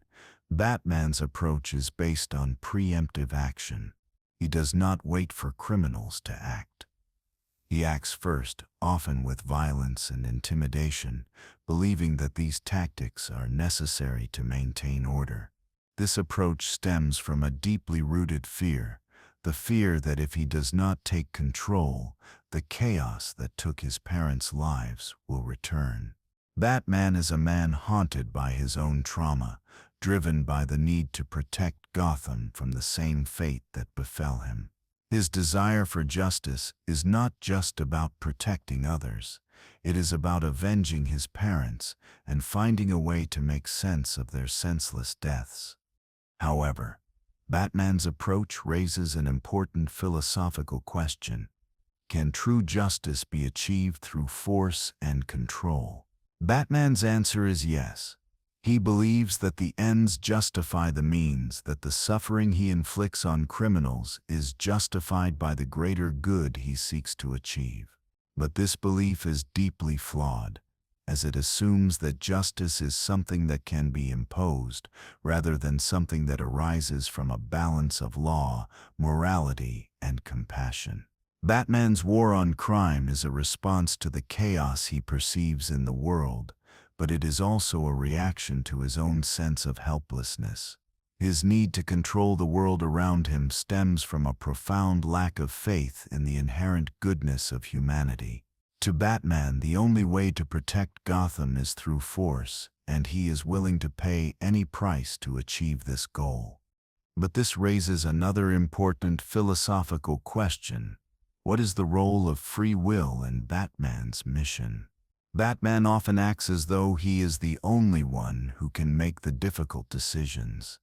Batman's approach is based on preemptive action. He does not wait for criminals to act. He acts first, often with violence and intimidation, believing that these tactics are necessary to maintain order. This approach stems from a deeply rooted fear, the fear that if he does not take control, the chaos that took his parents' lives will return. Batman is a man haunted by his own trauma, driven by the need to protect Gotham from the same fate that befell him. His desire for justice is not just about protecting others. It is about avenging his parents and finding a way to make sense of their senseless deaths. However, Batman's approach raises an important philosophical question. Can true justice be achieved through force and control? Batman's answer is yes. He believes that the ends justify the means, that the suffering he inflicts on criminals is justified by the greater good he seeks to achieve. But this belief is deeply flawed, as it assumes that justice is something that can be imposed, rather than something that arises from a balance of law, morality, and compassion. Batman's war on crime is a response to the chaos he perceives in the world, but it is also a reaction to his own sense of helplessness. His need to control the world around him stems from a profound lack of faith in the inherent goodness of humanity. To Batman, the only way to protect Gotham is through force, and he is willing to pay any price to achieve this goal. But this raises another important philosophical question. What is the role of free will in Batman's mission? Batman often acts as though he is the only one who can make the difficult decisions,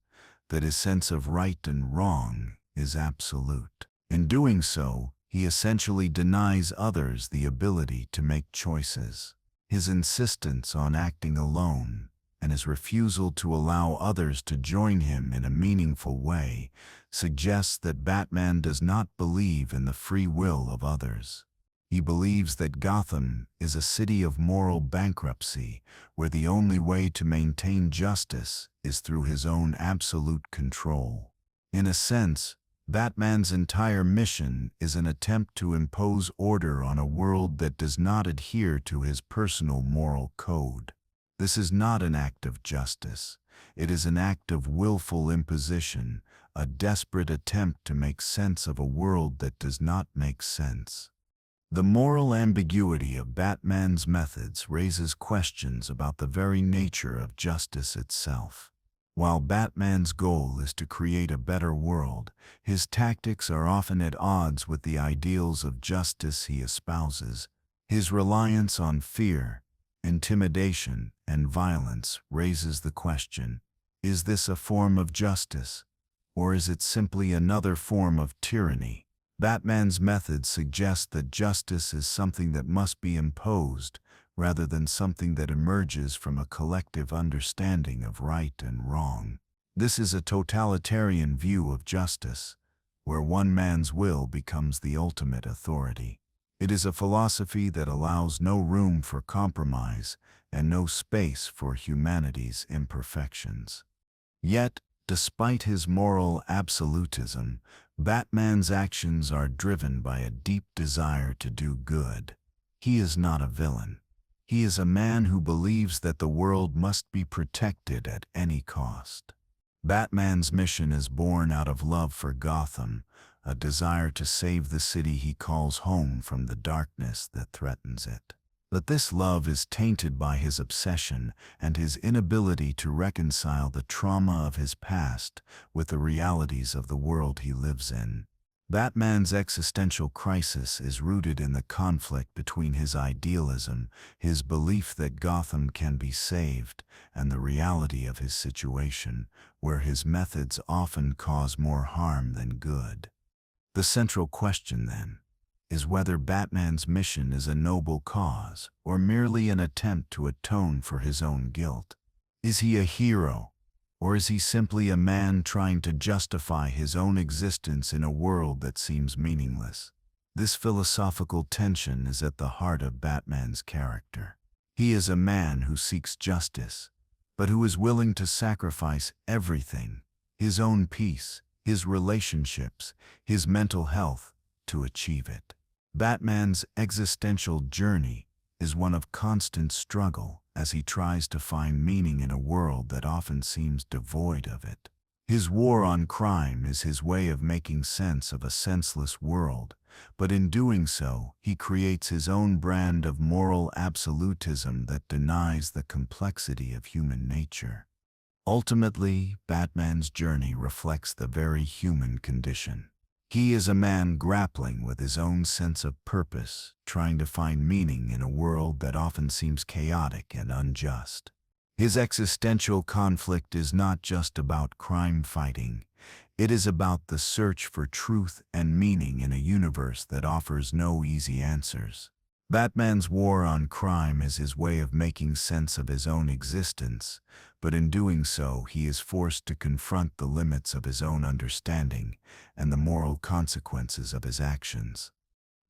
that his sense of right and wrong is absolute. In doing so, he essentially denies others the ability to make choices. His insistence on acting alone and his refusal to allow others to join him in a meaningful way suggests that Batman does not believe in the free will of others. He believes that Gotham is a city of moral bankruptcy, where the only way to maintain justice is through his own absolute control. In a sense, Batman's entire mission is an attempt to impose order on a world that does not adhere to his personal moral code. This is not an act of justice. It is an act of willful imposition, a desperate attempt to make sense of a world that does not make sense. The moral ambiguity of Batman's methods raises questions about the very nature of justice itself. While Batman's goal is to create a better world, his tactics are often at odds with the ideals of justice he espouses. His reliance on fear, intimidation, and violence raises the question, is this a form of justice, or is it simply another form of tyranny? Batman's methods suggest that justice is something that must be imposed, rather than something that emerges from a collective understanding of right and wrong. This is a totalitarian view of justice, where one man's will becomes the ultimate authority. It is a philosophy that allows no room for compromise and no space for humanity's imperfections. Yet, despite his moral absolutism, Batman's actions are driven by a deep desire to do good. He is not a villain. He is a man who believes that the world must be protected at any cost. Batman's mission is born out of love for Gotham, a desire to save the city he calls home from the darkness that threatens it. But this love is tainted by his obsession and his inability to reconcile the trauma of his past with the realities of the world he lives in. Batman's existential crisis is rooted in the conflict between his idealism, his belief that Gotham can be saved, and the reality of his situation, where his methods often cause more harm than good. The central question, then, is whether Batman's mission is a noble cause or merely an attempt to atone for his own guilt. Is he a hero, or is he simply a man trying to justify his own existence in a world that seems meaningless? This philosophical tension is at the heart of Batman's character. He is a man who seeks justice, but who is willing to sacrifice everything, his own peace, his relationships, his mental health, to achieve it. Batman's existential journey is one of constant struggle as he tries to find meaning in a world that often seems devoid of it. His war on crime is his way of making sense of a senseless world, but in doing so, he creates his own brand of moral absolutism that denies the complexity of human nature. Ultimately, Batman's journey reflects the very human condition. He is a man grappling with his own sense of purpose, trying to find meaning in a world that often seems chaotic and unjust. His existential conflict is not just about crime fighting. It is about the search for truth and meaning in a universe that offers no easy answers. Batman's war on crime is his way of making sense of his own existence, but in doing so, he is forced to confront the limits of his own understanding and the moral consequences of his actions.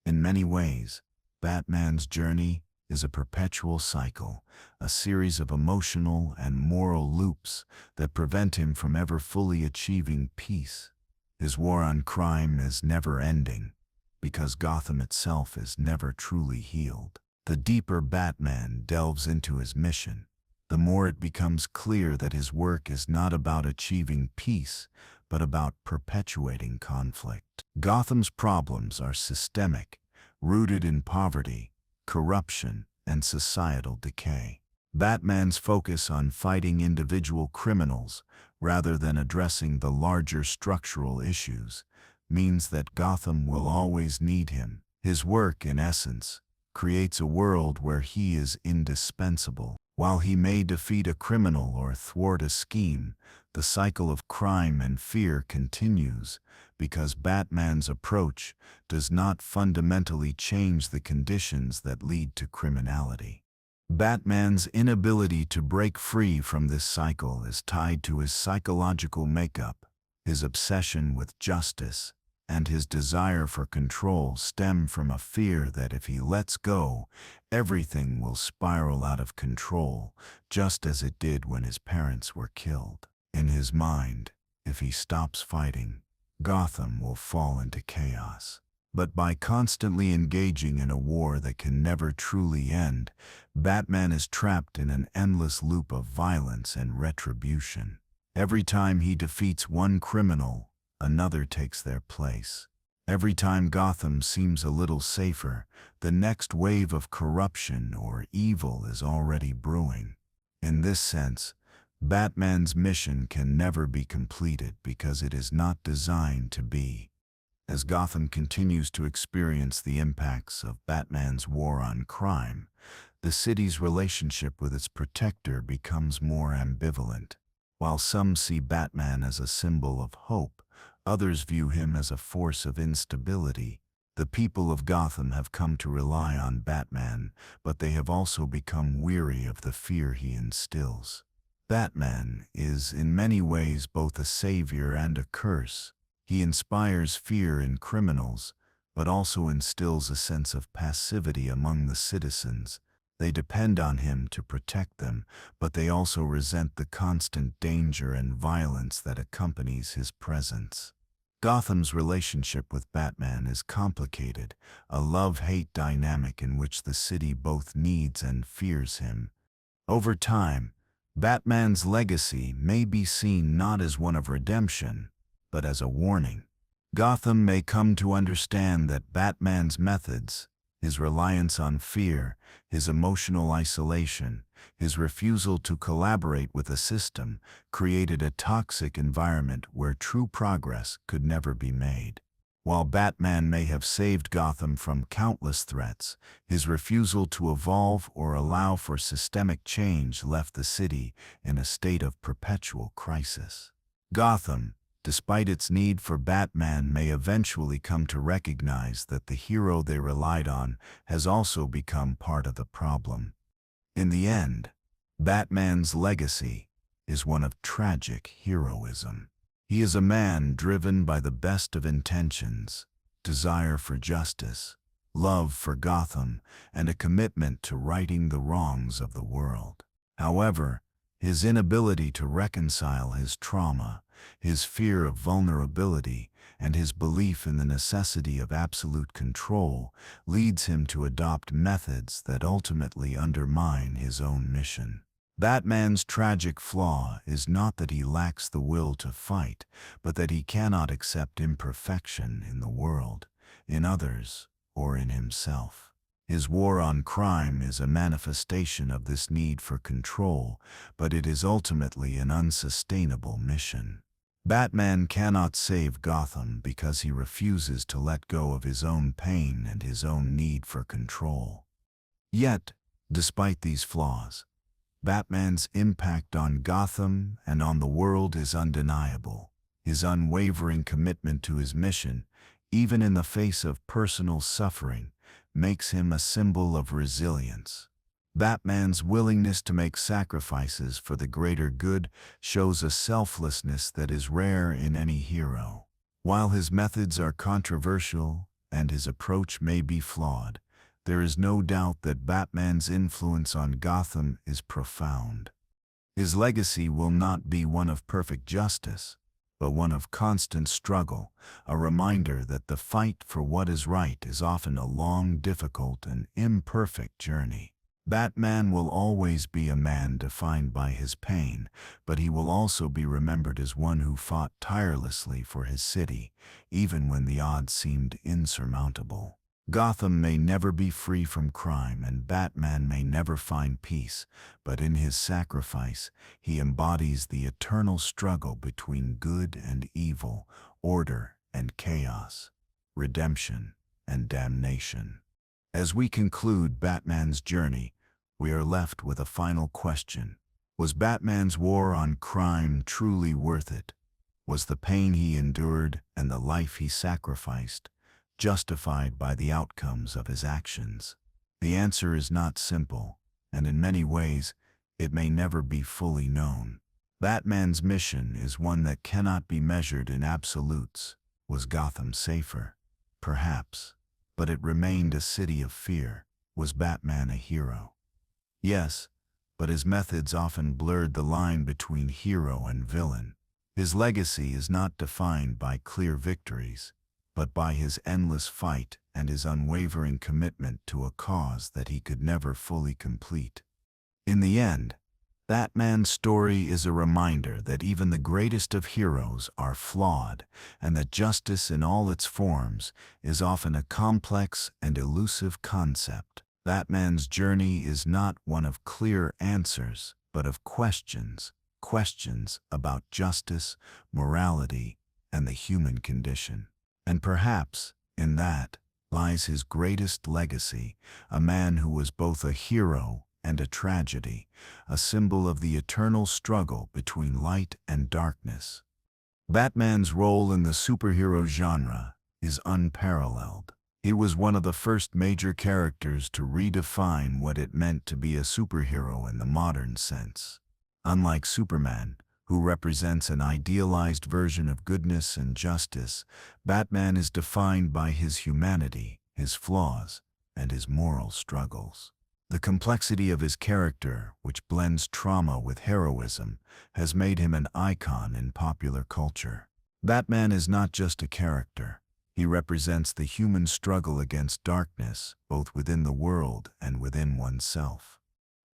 In many ways, Batman's journey is a perpetual cycle, a series of emotional and moral loops that prevent him from ever fully achieving peace. His war on crime is never-ending, because Gotham itself is never truly healed. The deeper Batman delves into his mission, the more it becomes clear that his work is not about achieving peace, but about perpetuating conflict. Gotham's problems are systemic, rooted in poverty, corruption, and societal decay. Batman's focus on fighting individual criminals, rather than addressing the larger structural issues, means that Gotham will always need him. His work, in essence, creates a world where he is indispensable. While he may defeat a criminal or thwart a scheme, the cycle of crime and fear continues, because Batman's approach does not fundamentally change the conditions that lead to criminality. Batman's inability to break free from this cycle is tied to his psychological makeup. His obsession with justice and his desire for control stem from a fear that if he lets go, everything will spiral out of control, just as it did when his parents were killed. In his mind, if he stops fighting, Gotham will fall into chaos. But by constantly engaging in a war that can never truly end, Batman is trapped in an endless loop of violence and retribution. Every time he defeats one criminal, another takes their place. Every time Gotham seems a little safer, the next wave of corruption or evil is already brewing. In this sense, Batman's mission can never be completed because it is not designed to be. As Gotham continues to experience the impacts of Batman's war on crime, the city's relationship with its protector becomes more ambivalent. While some see Batman as a symbol of hope, others view him as a force of instability. The people of Gotham have come to rely on Batman, but they have also become weary of the fear he instills. Batman is, in many ways, both a savior and a curse. He inspires fear in criminals, but also instills a sense of passivity among the citizens. They depend on him to protect them, but they also resent the constant danger and violence that accompanies his presence. Gotham's relationship with Batman is complicated, a love-hate dynamic in which the city both needs and fears him. Over time, Batman's legacy may be seen not as one of redemption, but as a warning. Gotham may come to understand that Batman's methods, his reliance on fear, his emotional isolation, his refusal to collaborate with the system, created a toxic environment where true progress could never be made. While Batman may have saved Gotham from countless threats, his refusal to evolve or allow for systemic change left the city in a state of perpetual crisis. Gotham, despite its need for Batman, may eventually come to recognize that the hero they relied on has also become part of the problem. In the end, Batman's legacy is one of tragic heroism. He is a man driven by the best of intentions, desire for justice, love for Gotham, and a commitment to righting the wrongs of the world. However, his inability to reconcile his trauma, his fear of vulnerability, and his belief in the necessity of absolute control leads him to adopt methods that ultimately undermine his own mission. Batman's tragic flaw is not that he lacks the will to fight, but that he cannot accept imperfection in the world, in others, or in himself. His war on crime is a manifestation of this need for control, but it is ultimately an unsustainable mission. Batman cannot save Gotham because he refuses to let go of his own pain and his own need for control. Yet, despite these flaws, Batman's impact on Gotham and on the world is undeniable. His unwavering commitment to his mission, even in the face of personal suffering, makes him a symbol of resilience. Batman's willingness to make sacrifices for the greater good shows a selflessness that is rare in any hero. While his methods are controversial and his approach may be flawed, there is no doubt that Batman's influence on Gotham is profound. His legacy will not be one of perfect justice, but one of constant struggle, a reminder that the fight for what is right is often a long, difficult, and imperfect journey. Batman will always be a man defined by his pain, but he will also be remembered as one who fought tirelessly for his city, even when the odds seemed insurmountable. Gotham may never be free from crime and Batman may never find peace, but in his sacrifice, he embodies the eternal struggle between good and evil, order and chaos, redemption and damnation. As we conclude Batman's journey, we are left with a final question. Was Batman's war on crime truly worth it? Was the pain he endured and the life he sacrificed justified by the outcomes of his actions? The answer is not simple, and in many ways, it may never be fully known. Batman's mission is one that cannot be measured in absolutes. Was Gotham safer? Perhaps, but it remained a city of fear. Was Batman a hero? Yes, but his methods often blurred the line between hero and villain. His legacy is not defined by clear victories, but by his endless fight and his unwavering commitment to a cause that he could never fully complete. In the end, Batman's story is a reminder that even the greatest of heroes are flawed, and that justice in all its forms is often a complex and elusive concept. Batman's journey is not one of clear answers, but of questions about justice, morality, and the human condition. And perhaps, in that, lies his greatest legacy, a man who was both a hero and a tragedy, a symbol of the eternal struggle between light and darkness. Batman's role in the superhero genre is unparalleled. He was one of the first major characters to redefine what it meant to be a superhero in the modern sense. Unlike Superman, who represents an idealized version of goodness and justice, Batman is defined by his humanity, his flaws, and his moral struggles. The complexity of his character, which blends trauma with heroism, has made him an icon in popular culture. Batman is not just a character. He represents the human struggle against darkness, both within the world and within oneself.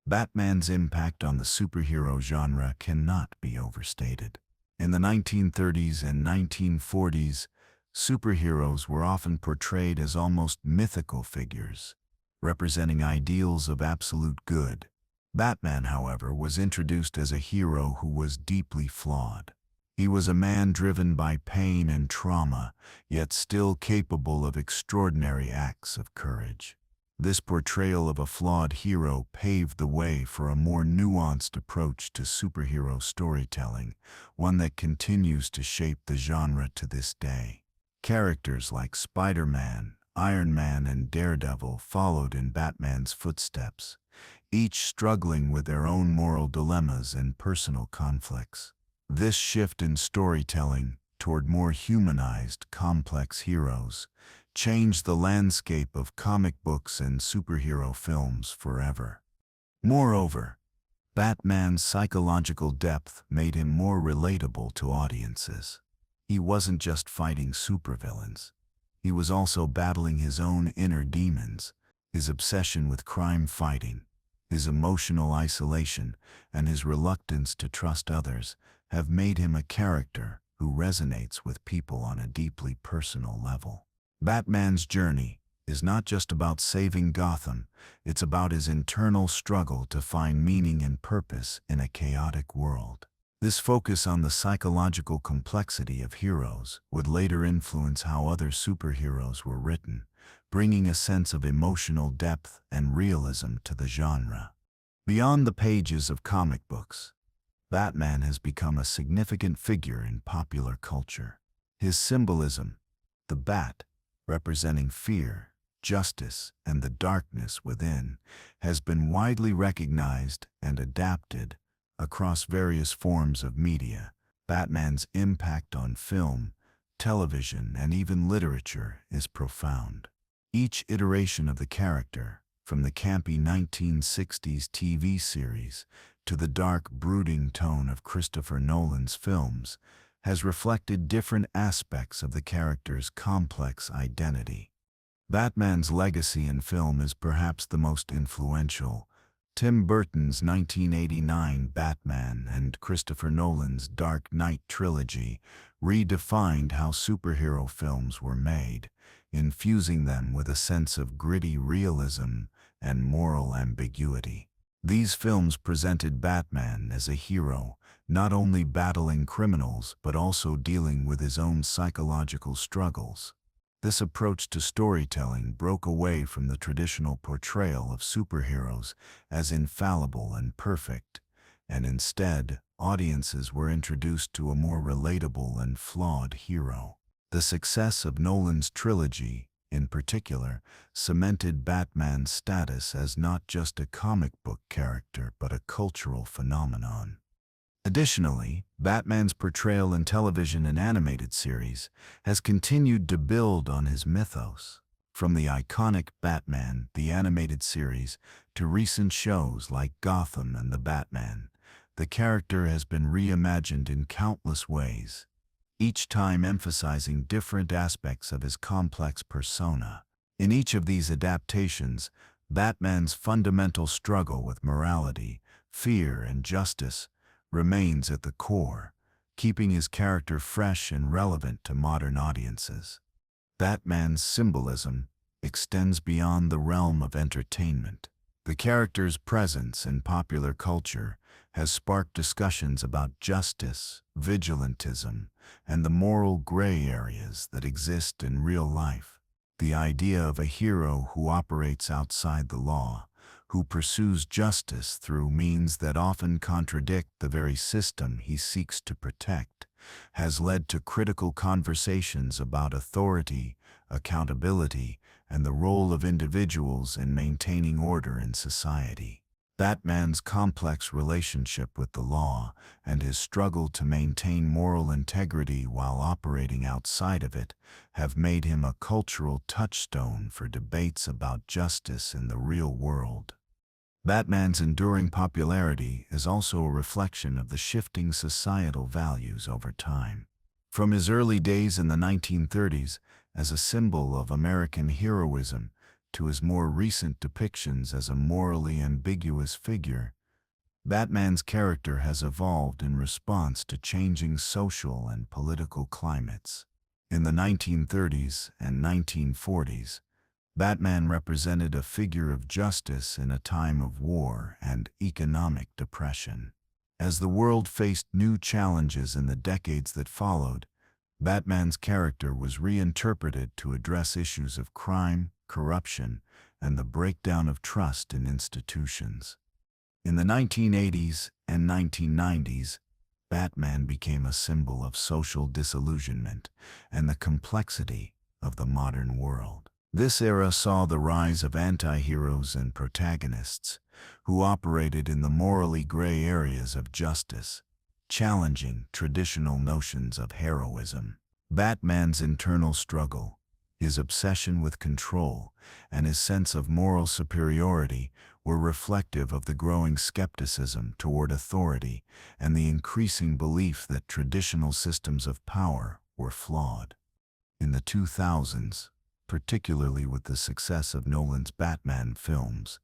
Batman's impact on the superhero genre cannot be overstated. In the 1930s and 1940s, superheroes were often portrayed as almost mythical figures, representing ideals of absolute good. Batman, however, was introduced as a hero who was deeply flawed. He was a man driven by pain and trauma, yet still capable of extraordinary acts of courage. This portrayal of a flawed hero paved the way for a more nuanced approach to superhero storytelling, one that continues to shape the genre to this day. Characters like Spider-Man, Iron Man, and Daredevil followed in Batman's footsteps, each struggling with their own moral dilemmas and personal conflicts. This shift in storytelling toward more humanized, complex heroes changed the landscape of comic books and superhero films forever. Moreover, Batman's psychological depth made him more relatable to audiences. He wasn't just fighting supervillains. He was also battling his own inner demons, his obsession with crime fighting, his emotional isolation, and his reluctance to trust others have made him a character who resonates with people on a deeply personal level. Batman's journey is not just about saving Gotham, it's about his internal struggle to find meaning and purpose in a chaotic world. This focus on the psychological complexity of heroes would later influence how other superheroes were written, bringing a sense of emotional depth and realism to the genre. Beyond the pages of comic books, Batman has become a significant figure in popular culture. His symbolism, the bat, representing fear, justice, and the darkness within, has been widely recognized and adapted across various forms of media. Batman's impact on film, television, and even literature is profound. Each iteration of the character, from the campy 1960s TV series to the dark, brooding tone of Christopher Nolan's films, has reflected different aspects of the character's complex identity. Batman's legacy in film is perhaps the most influential. Tim Burton's 1989 Batman and Christopher Nolan's Dark Knight trilogy redefined how superhero films were made, infusing them with a sense of gritty realism and moral ambiguity. These films presented Batman as a hero, not only battling criminals but also dealing with his own psychological struggles. This approach to storytelling broke away from the traditional portrayal of superheroes as infallible and perfect, and instead, audiences were introduced to a more relatable and flawed hero. The success of Nolan's trilogy, in particular, cemented Batman's status as not just a comic book character but a cultural phenomenon. Additionally, Batman's portrayal in television and animated series has continued to build on his mythos. From the iconic Batman, the animated series, to recent shows like Gotham and The Batman, the character has been reimagined in countless ways, each time emphasizing different aspects of his complex persona. In each of these adaptations, Batman's fundamental struggle with morality, fear, and justice remains at the core, keeping his character fresh and relevant to modern audiences. Batman's symbolism extends beyond the realm of entertainment. The character's presence in popular culture has sparked discussions about justice, vigilantism, and the moral gray areas that exist in real life. The idea of a hero who operates outside the law, who pursues justice through means that often contradict the very system he seeks to protect, has led to critical conversations about authority, accountability, and the role of individuals in maintaining order in society. Batman's complex relationship with the law and his struggle to maintain moral integrity while operating outside of it have made him a cultural touchstone for debates about justice in the real world. Batman's enduring popularity is also a reflection of the shifting societal values over time. From his early days in the 1930s as a symbol of American heroism to his more recent depictions as a morally ambiguous figure, Batman's character has evolved in response to changing social and political climates. In the 1930s and 1940s, Batman represented a figure of justice in a time of war and economic depression. As the world faced new challenges in the decades that followed, Batman's character was reinterpreted to address issues of crime, corruption, and the breakdown of trust in institutions. In the 1980s and 1990s, Batman became a symbol of social disillusionment and the complexity of the modern world. This era saw the rise of anti-heroes and protagonists who operated in the morally gray areas of justice, challenging traditional notions of heroism. Batman's internal struggle, his obsession with control, and his sense of moral superiority were reflective of the growing skepticism toward authority and the increasing belief that traditional systems of power were flawed. In the 2000s, particularly with the success of Nolan's Batman films,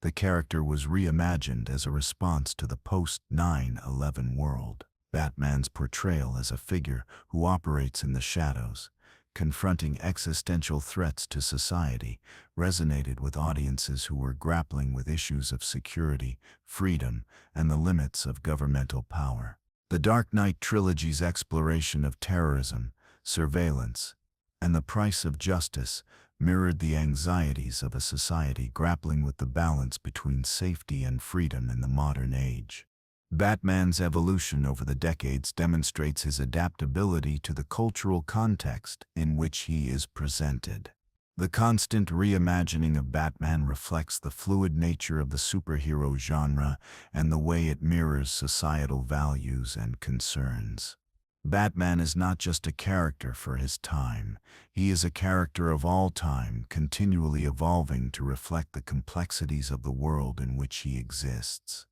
the character was reimagined as a response to the post-9/11 world. Batman's portrayal as a figure who operates in the shadows, confronting existential threats to society, resonated with audiences who were grappling with issues of security, freedom, and the limits of governmental power. The Dark Knight trilogy's exploration of terrorism, surveillance, and the price of justice mirrored the anxieties of a society grappling with the balance between safety and freedom in the modern age. Batman's evolution over the decades demonstrates his adaptability to the cultural context in which he is presented. The constant reimagining of Batman reflects the fluid nature of the superhero genre and the way it mirrors societal values and concerns. Batman is not just a character for his time, he is a character of all time, continually evolving to reflect the complexities of the world in which he exists.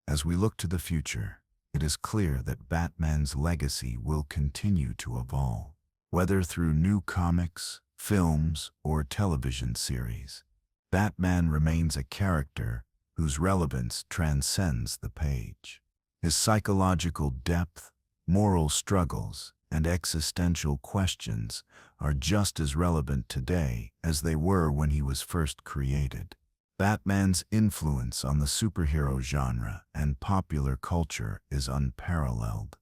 As we look to the future, it is clear that Batman's legacy will continue to evolve. Whether through new comics, films, or television series, Batman remains a character whose relevance transcends the page. His psychological depth, moral struggles, and existential questions are just as relevant today as they were when he was first created. Batman's influence on the superhero genre and popular culture is unparalleled,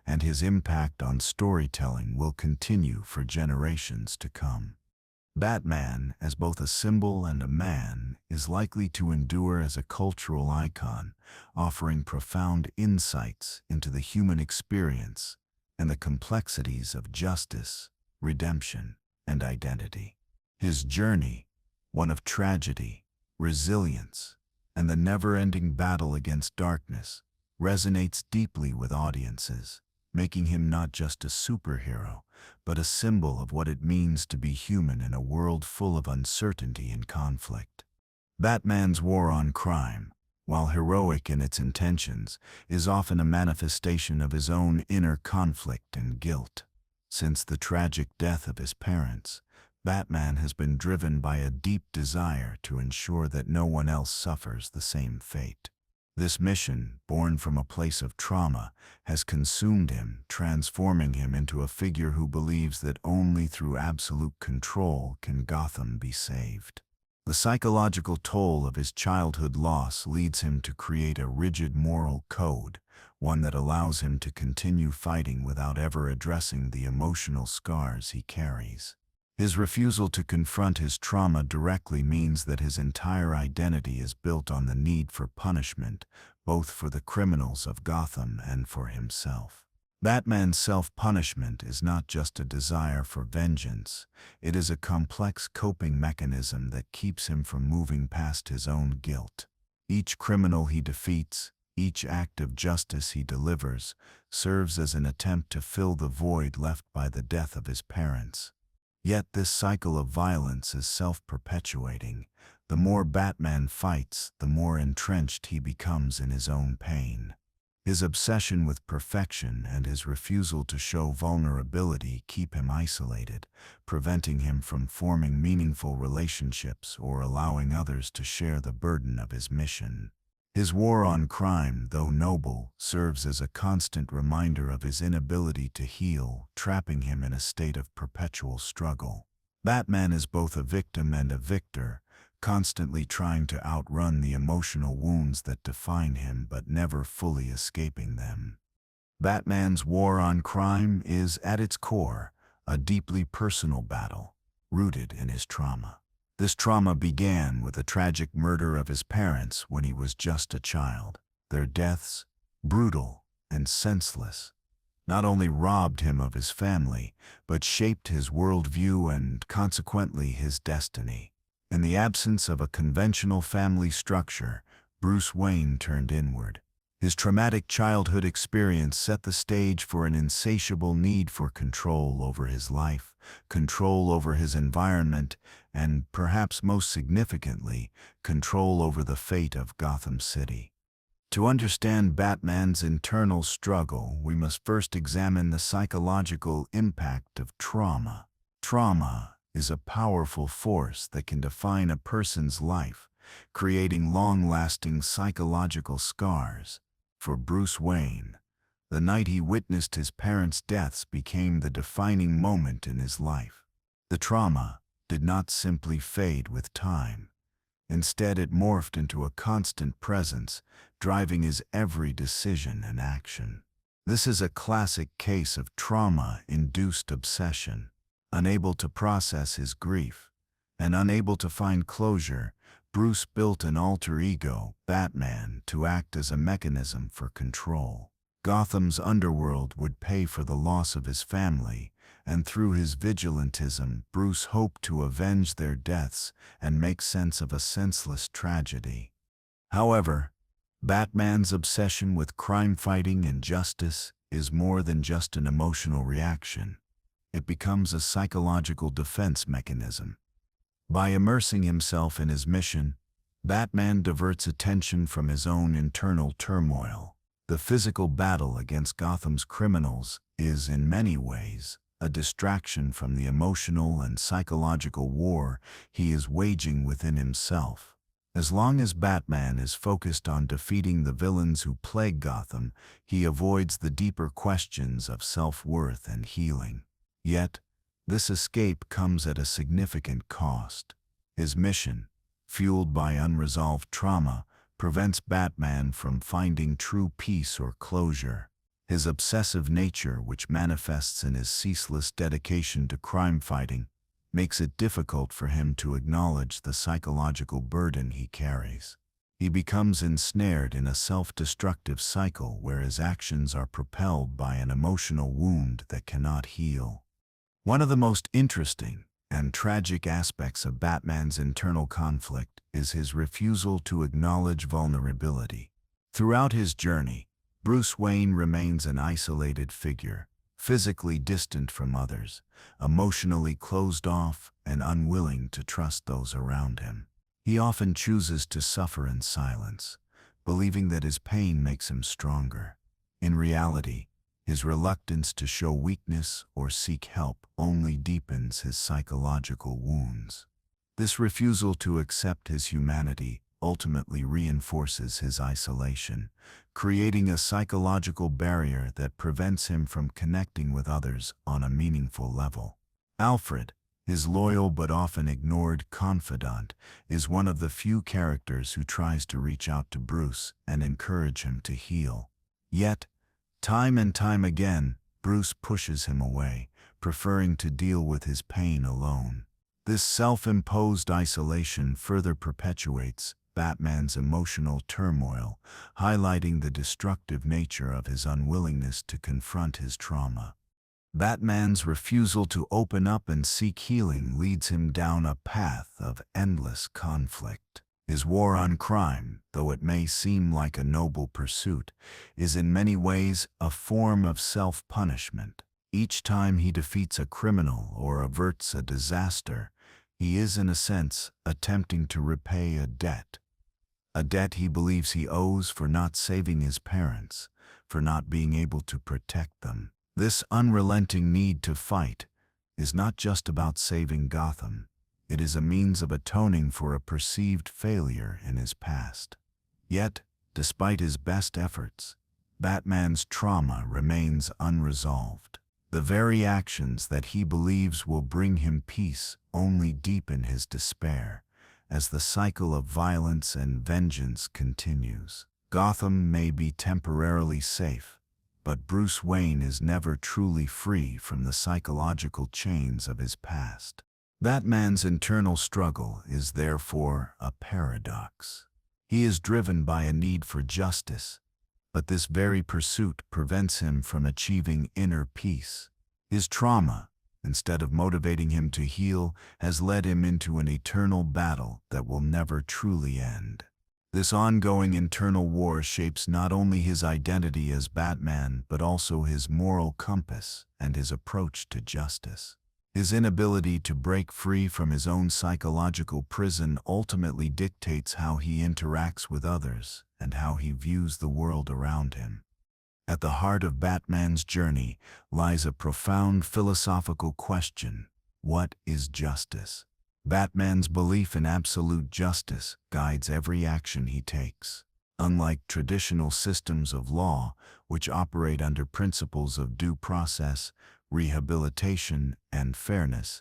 and his impact on storytelling will continue for generations to come. Batman, as both a symbol and a man, is likely to endure as a cultural icon, offering profound insights into the human experience and the complexities of justice, redemption, and identity. His journey, one of tragedy, resilience, and the never-ending battle against darkness, resonates deeply with audiences, making him not just a superhero, but a symbol of what it means to be human in a world full of uncertainty and conflict. Batman's war on crime, while heroic in its intentions, is often a manifestation of his own inner conflict and guilt. Since the tragic death of his parents, Batman has been driven by a deep desire to ensure that no one else suffers the same fate. This mission, born from a place of trauma, has consumed him, transforming him into a figure who believes that only through absolute control can Gotham be saved. The psychological toll of his childhood loss leads him to create a rigid moral code, one that allows him to continue fighting without ever addressing the emotional scars he carries. His refusal to confront his trauma directly means that his entire identity is built on the need for punishment, both for the criminals of Gotham and for himself. Batman's self-punishment is not just a desire for vengeance, it is a complex coping mechanism that keeps him from moving past his own guilt. Each criminal he defeats, each act of justice he delivers, serves as an attempt to fill the void left by the death of his parents. Yet this cycle of violence is self-perpetuating. The more Batman fights, the more entrenched he becomes in his own pain. His obsession with perfection and his refusal to show vulnerability keep him isolated, preventing him from forming meaningful relationships or allowing others to share the burden of his mission. His war on crime, though noble, serves as a constant reminder of his inability to heal, trapping him in a state of perpetual struggle. Batman is both a victim and a victor, constantly trying to outrun the emotional wounds that define him but never fully escaping them. Batman's war on crime is, at its core, a deeply personal battle, rooted in his trauma. This trauma began with the tragic murder of his parents when he was just a child. Their deaths, brutal and senseless, not only robbed him of his family, but shaped his worldview and, consequently, his destiny. In the absence of a conventional family structure, Bruce Wayne turned inward. His traumatic childhood experience set the stage for an insatiable need for control over his life, control over his environment, and, perhaps most significantly, control over the fate of Gotham City. To understand Batman's internal struggle, we must first examine the psychological impact of trauma. Trauma is a powerful force that can define a person's life, creating long-lasting psychological scars. For Bruce Wayne, the night he witnessed his parents' deaths became the defining moment in his life. The trauma did not simply fade with time. Instead, it morphed into a constant presence, driving his every decision and action. This is a classic case of trauma-induced obsession. Unable to process his grief and unable to find closure, Bruce built an alter ego, Batman, to act as a mechanism for control. Gotham's underworld would pay for the loss of his family, and through his vigilantism, Bruce hoped to avenge their deaths and make sense of a senseless tragedy. However, Batman's obsession with crime-fighting and justice is more than just an emotional reaction. It becomes a psychological defense mechanism. By immersing himself in his mission, Batman diverts attention from his own internal turmoil. The physical battle against Gotham's criminals is, in many ways, a distraction from the emotional and psychological war he is waging within himself. As long as Batman is focused on defeating the villains who plague Gotham, he avoids the deeper questions of self-worth and healing. Yet, this escape comes at a significant cost. His mission, fueled by unresolved trauma, prevents Batman from finding true peace or closure. His obsessive nature, which manifests in his ceaseless dedication to crime fighting, makes it difficult for him to acknowledge the psychological burden he carries. He becomes ensnared in a self-destructive cycle where his actions are propelled by an emotional wound that cannot heal. One of the most interesting and tragic aspects of Batman's internal conflict is his refusal to acknowledge vulnerability. Throughout his journey, Bruce Wayne remains an isolated figure, physically distant from others, emotionally closed off, and unwilling to trust those around him. He often chooses to suffer in silence, believing that his pain makes him stronger. In reality, his reluctance to show weakness or seek help only deepens his psychological wounds. This refusal to accept his humanity ultimately reinforces his isolation, creating a psychological barrier that prevents him from connecting with others on a meaningful level. Alfred, his loyal but often ignored confidant, is one of the few characters who tries to reach out to Bruce and encourage him to heal. Yet, time and time again, Bruce pushes him away, preferring to deal with his pain alone. This self-imposed isolation further perpetuates Batman's emotional turmoil, highlighting the destructive nature of his unwillingness to confront his trauma. Batman's refusal to open up and seek healing leads him down a path of endless conflict. His war on crime, though it may seem like a noble pursuit, is in many ways a form of self-punishment. Each time he defeats a criminal or averts a disaster, he is, in a sense, attempting to repay a debt he believes he owes for not saving his parents, for not being able to protect them. This unrelenting need to fight is not just about saving Gotham. It is a means of atoning for a perceived failure in his past. Yet, despite his best efforts, Batman's trauma remains unresolved. The very actions that he believes will bring him peace only deepen his despair, as the cycle of violence and vengeance continues. Gotham may be temporarily safe, but Bruce Wayne is never truly free from the psychological chains of his past. Batman's internal struggle is therefore a paradox. He is driven by a need for justice, but this very pursuit prevents him from achieving inner peace. His trauma, instead of motivating him to heal, has led him into an eternal battle that will never truly end. This ongoing internal war shapes not only his identity as Batman, but also his moral compass and his approach to justice. His inability to break free from his own psychological prison ultimately dictates how he interacts with others and how he views the world around him. At the heart of Batman's journey lies a profound philosophical question: what is justice? Batman's belief in absolute justice guides every action he takes. Unlike traditional systems of law, which operate under principles of due process, rehabilitation, and fairness,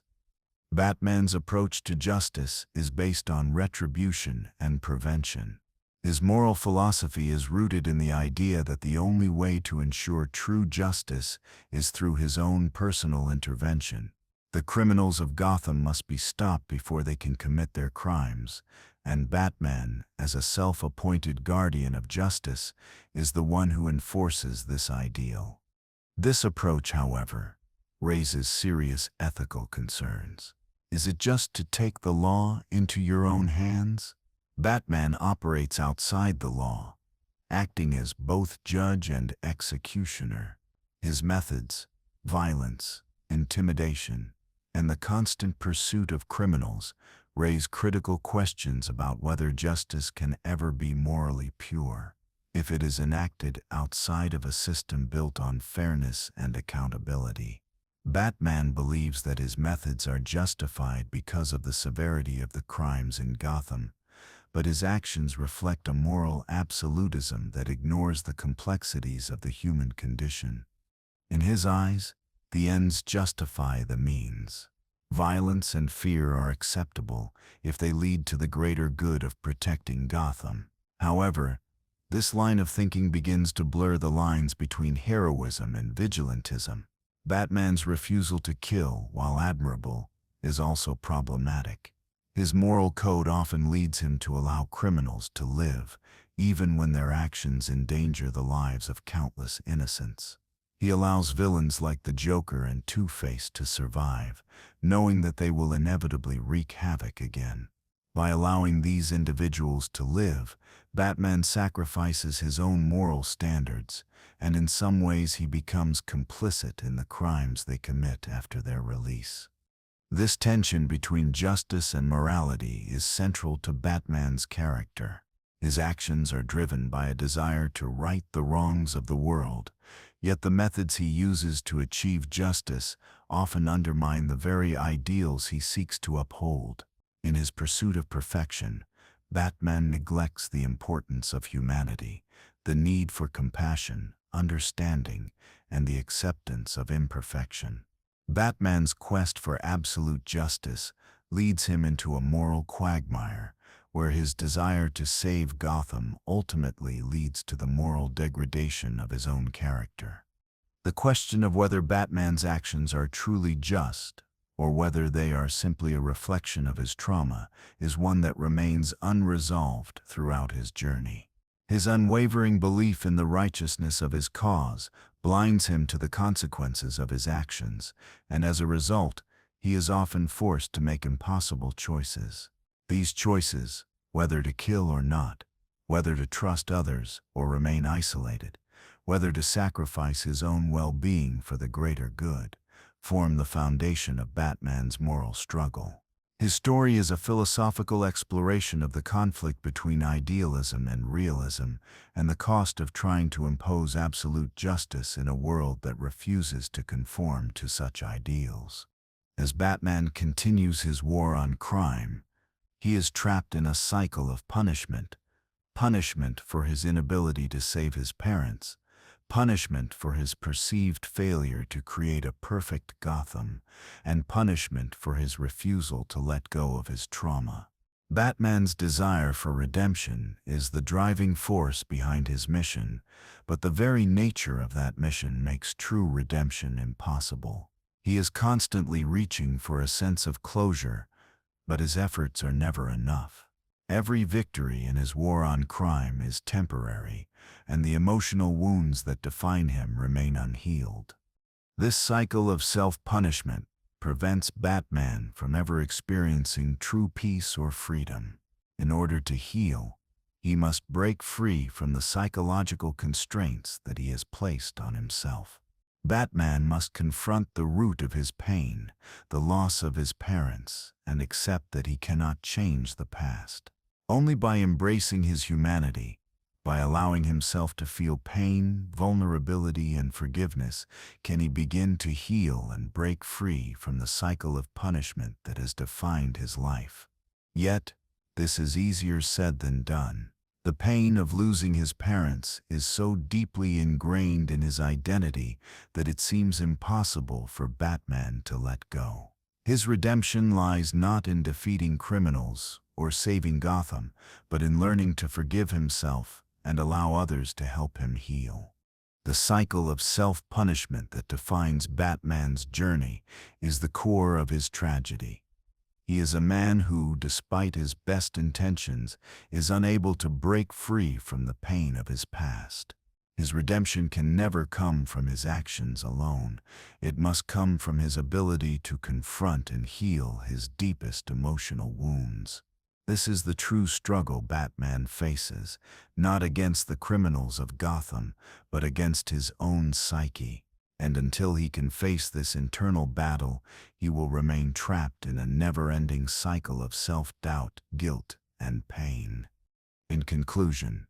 Batman's approach to justice is based on retribution and prevention. His moral philosophy is rooted in the idea that the only way to ensure true justice is through his own personal intervention. The criminals of Gotham must be stopped before they can commit their crimes, and Batman, as a self-appointed guardian of justice, is the one who enforces this ideal. This approach, however, raises serious ethical concerns. Is it just to take the law into your own hands? Batman operates outside the law, acting as both judge and executioner. His methods, violence, intimidation, and the constant pursuit of criminals raise critical questions about whether justice can ever be morally pure if it is enacted outside of a system built on fairness and accountability. Batman believes that his methods are justified because of the severity of the crimes in Gotham, but his actions reflect a moral absolutism that ignores the complexities of the human condition. In his eyes, the ends justify the means. Violence and fear are acceptable if they lead to the greater good of protecting Gotham. However, this line of thinking begins to blur the lines between heroism and vigilantism. Batman's refusal to kill, while admirable, is also problematic. His moral code often leads him to allow criminals to live, even when their actions endanger the lives of countless innocents. He allows villains like the Joker and Two-Face to survive, knowing that they will inevitably wreak havoc again. By allowing these individuals to live, Batman sacrifices his own moral standards, and in some ways he becomes complicit in the crimes they commit after their release. This tension between justice and morality is central to Batman's character. His actions are driven by a desire to right the wrongs of the world, yet the methods he uses to achieve justice often undermine the very ideals he seeks to uphold. In his pursuit of perfection, Batman neglects the importance of humanity, the need for compassion, understanding, and the acceptance of imperfection. Batman's quest for absolute justice leads him into a moral quagmire, where his desire to save Gotham ultimately leads to the moral degradation of his own character. The question of whether Batman's actions are truly just, or whether they are simply a reflection of his trauma, is one that remains unresolved throughout his journey. His unwavering belief in the righteousness of his cause blinds him to the consequences of his actions, and as a result, he is often forced to make impossible choices. These choices, whether to kill or not, whether to trust others or remain isolated, whether to sacrifice his own well-being for the greater good, form the foundation of Batman's moral struggle. His story is a philosophical exploration of the conflict between idealism and realism, and the cost of trying to impose absolute justice in a world that refuses to conform to such ideals. As Batman continues his war on crime, he is trapped in a cycle of punishment. Punishment for his inability to save his parents, punishment for his perceived failure to create a perfect Gotham, and punishment for his refusal to let go of his trauma. Batman's desire for redemption is the driving force behind his mission, but the very nature of that mission makes true redemption impossible. He is constantly reaching for a sense of closure, but his efforts are never enough. Every victory in his war on crime is temporary, and the emotional wounds that define him remain unhealed. This cycle of self-punishment prevents Batman from ever experiencing true peace or freedom. In order to heal, he must break free from the psychological constraints that he has placed on himself. Batman must confront the root of his pain, the loss of his parents, and accept that he cannot change the past. Only by embracing his humanity, by allowing himself to feel pain, vulnerability, and forgiveness, can he begin to heal and break free from the cycle of punishment that has defined his life. Yet, this is easier said than done. The pain of losing his parents is so deeply ingrained in his identity that it seems impossible for Batman to let go. His redemption lies not in defeating criminals or saving Gotham, but in learning to forgive himself and allow others to help him heal. The cycle of self-punishment that defines Batman's journey is the core of his tragedy. He is a man who, despite his best intentions, is unable to break free from the pain of his past. His redemption can never come from his actions alone. It must come from his ability to confront and heal his deepest emotional wounds. This is the true struggle Batman faces, not against the criminals of Gotham, but against his own psyche. And until he can face this internal battle, he will remain trapped in a never-ending cycle of self-doubt, guilt, and pain. In conclusion,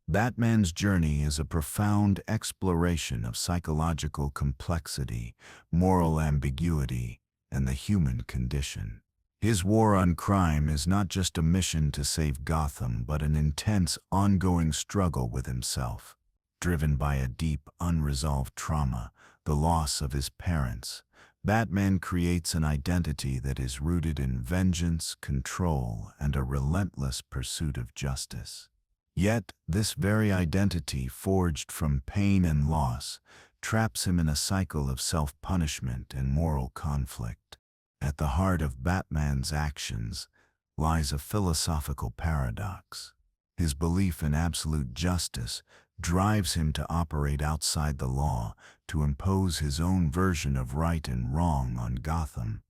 Batman's journey is a profound exploration of psychological complexity, moral ambiguity, and the human condition. His war on crime is not just a mission to save Gotham, but an intense, ongoing struggle with himself. Driven by a deep, unresolved trauma, the loss of his parents, Batman creates an identity that is rooted in vengeance, control, and a relentless pursuit of justice. Yet, this very identity, forged from pain and loss, traps him in a cycle of self-punishment and moral conflict. At the heart of Batman's actions lies a philosophical paradox. His belief in absolute justice drives him to operate outside the law, to impose his own version of right and wrong on Gotham.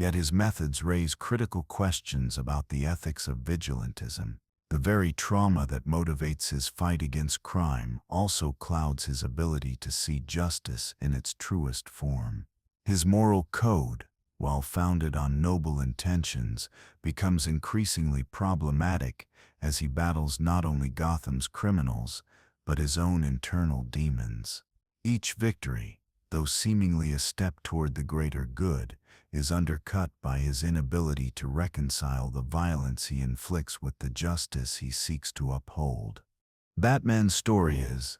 Yet his methods raise critical questions about the ethics of vigilantism. The very trauma that motivates his fight against crime also clouds his ability to see justice in its truest form. His moral code, while founded on noble intentions, becomes increasingly problematic as he battles not only Gotham's criminals, but his own internal demons. Each victory, though seemingly a step toward the greater good, is undercut by his inability to reconcile the violence he inflicts with the justice he seeks to uphold. Batman's story is,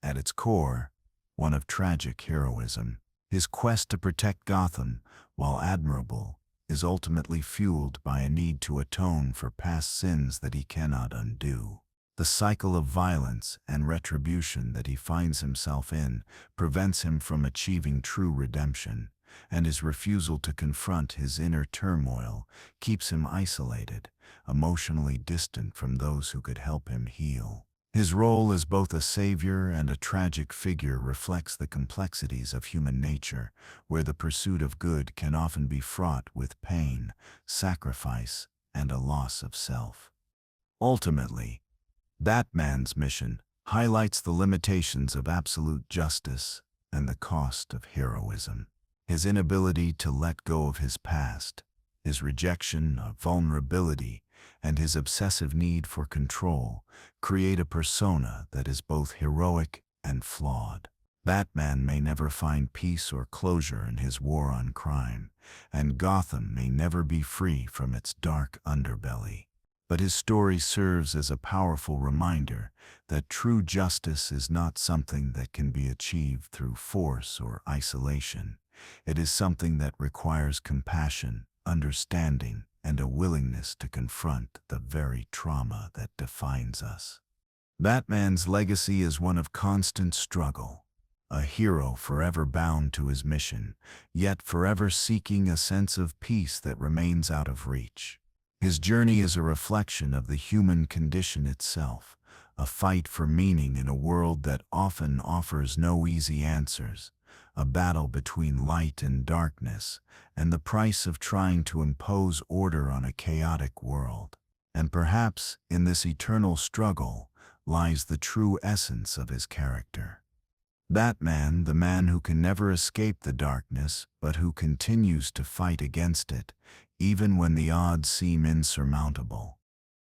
at its core, one of tragic heroism. His quest to protect Gotham, while admirable, is ultimately fueled by a need to atone for past sins that he cannot undo. The cycle of violence and retribution that he finds himself in prevents him from achieving true redemption, and his refusal to confront his inner turmoil keeps him isolated, emotionally distant from those who could help him heal. His role as both a savior and a tragic figure reflects the complexities of human nature, where the pursuit of good can often be fraught with pain, sacrifice, and a loss of self. Ultimately, Batman's mission highlights the limitations of absolute justice and the cost of heroism. His inability to let go of his past, His rejection of vulnerability and his obsessive need for control create a persona that is both heroic and flawed. Batman may never find peace or closure in his war on crime, and Gotham may never be free from its dark underbelly. But his story serves as a powerful reminder that true justice is not something that can be achieved through force or isolation. It is something that requires compassion, understanding, and a willingness to confront the very trauma that defines us. Batman's legacy is one of constant struggle, a hero forever bound to his mission, yet forever seeking a sense of peace that remains out of reach. His journey is a reflection of the human condition itself, a fight for meaning in a world that often offers no easy answers, a battle between light and darkness, and the price of trying to impose order on a chaotic world. And perhaps in this eternal struggle lies the true essence of his character. Batman, the man who can never escape the darkness, but who continues to fight against it, even when the odds seem insurmountable.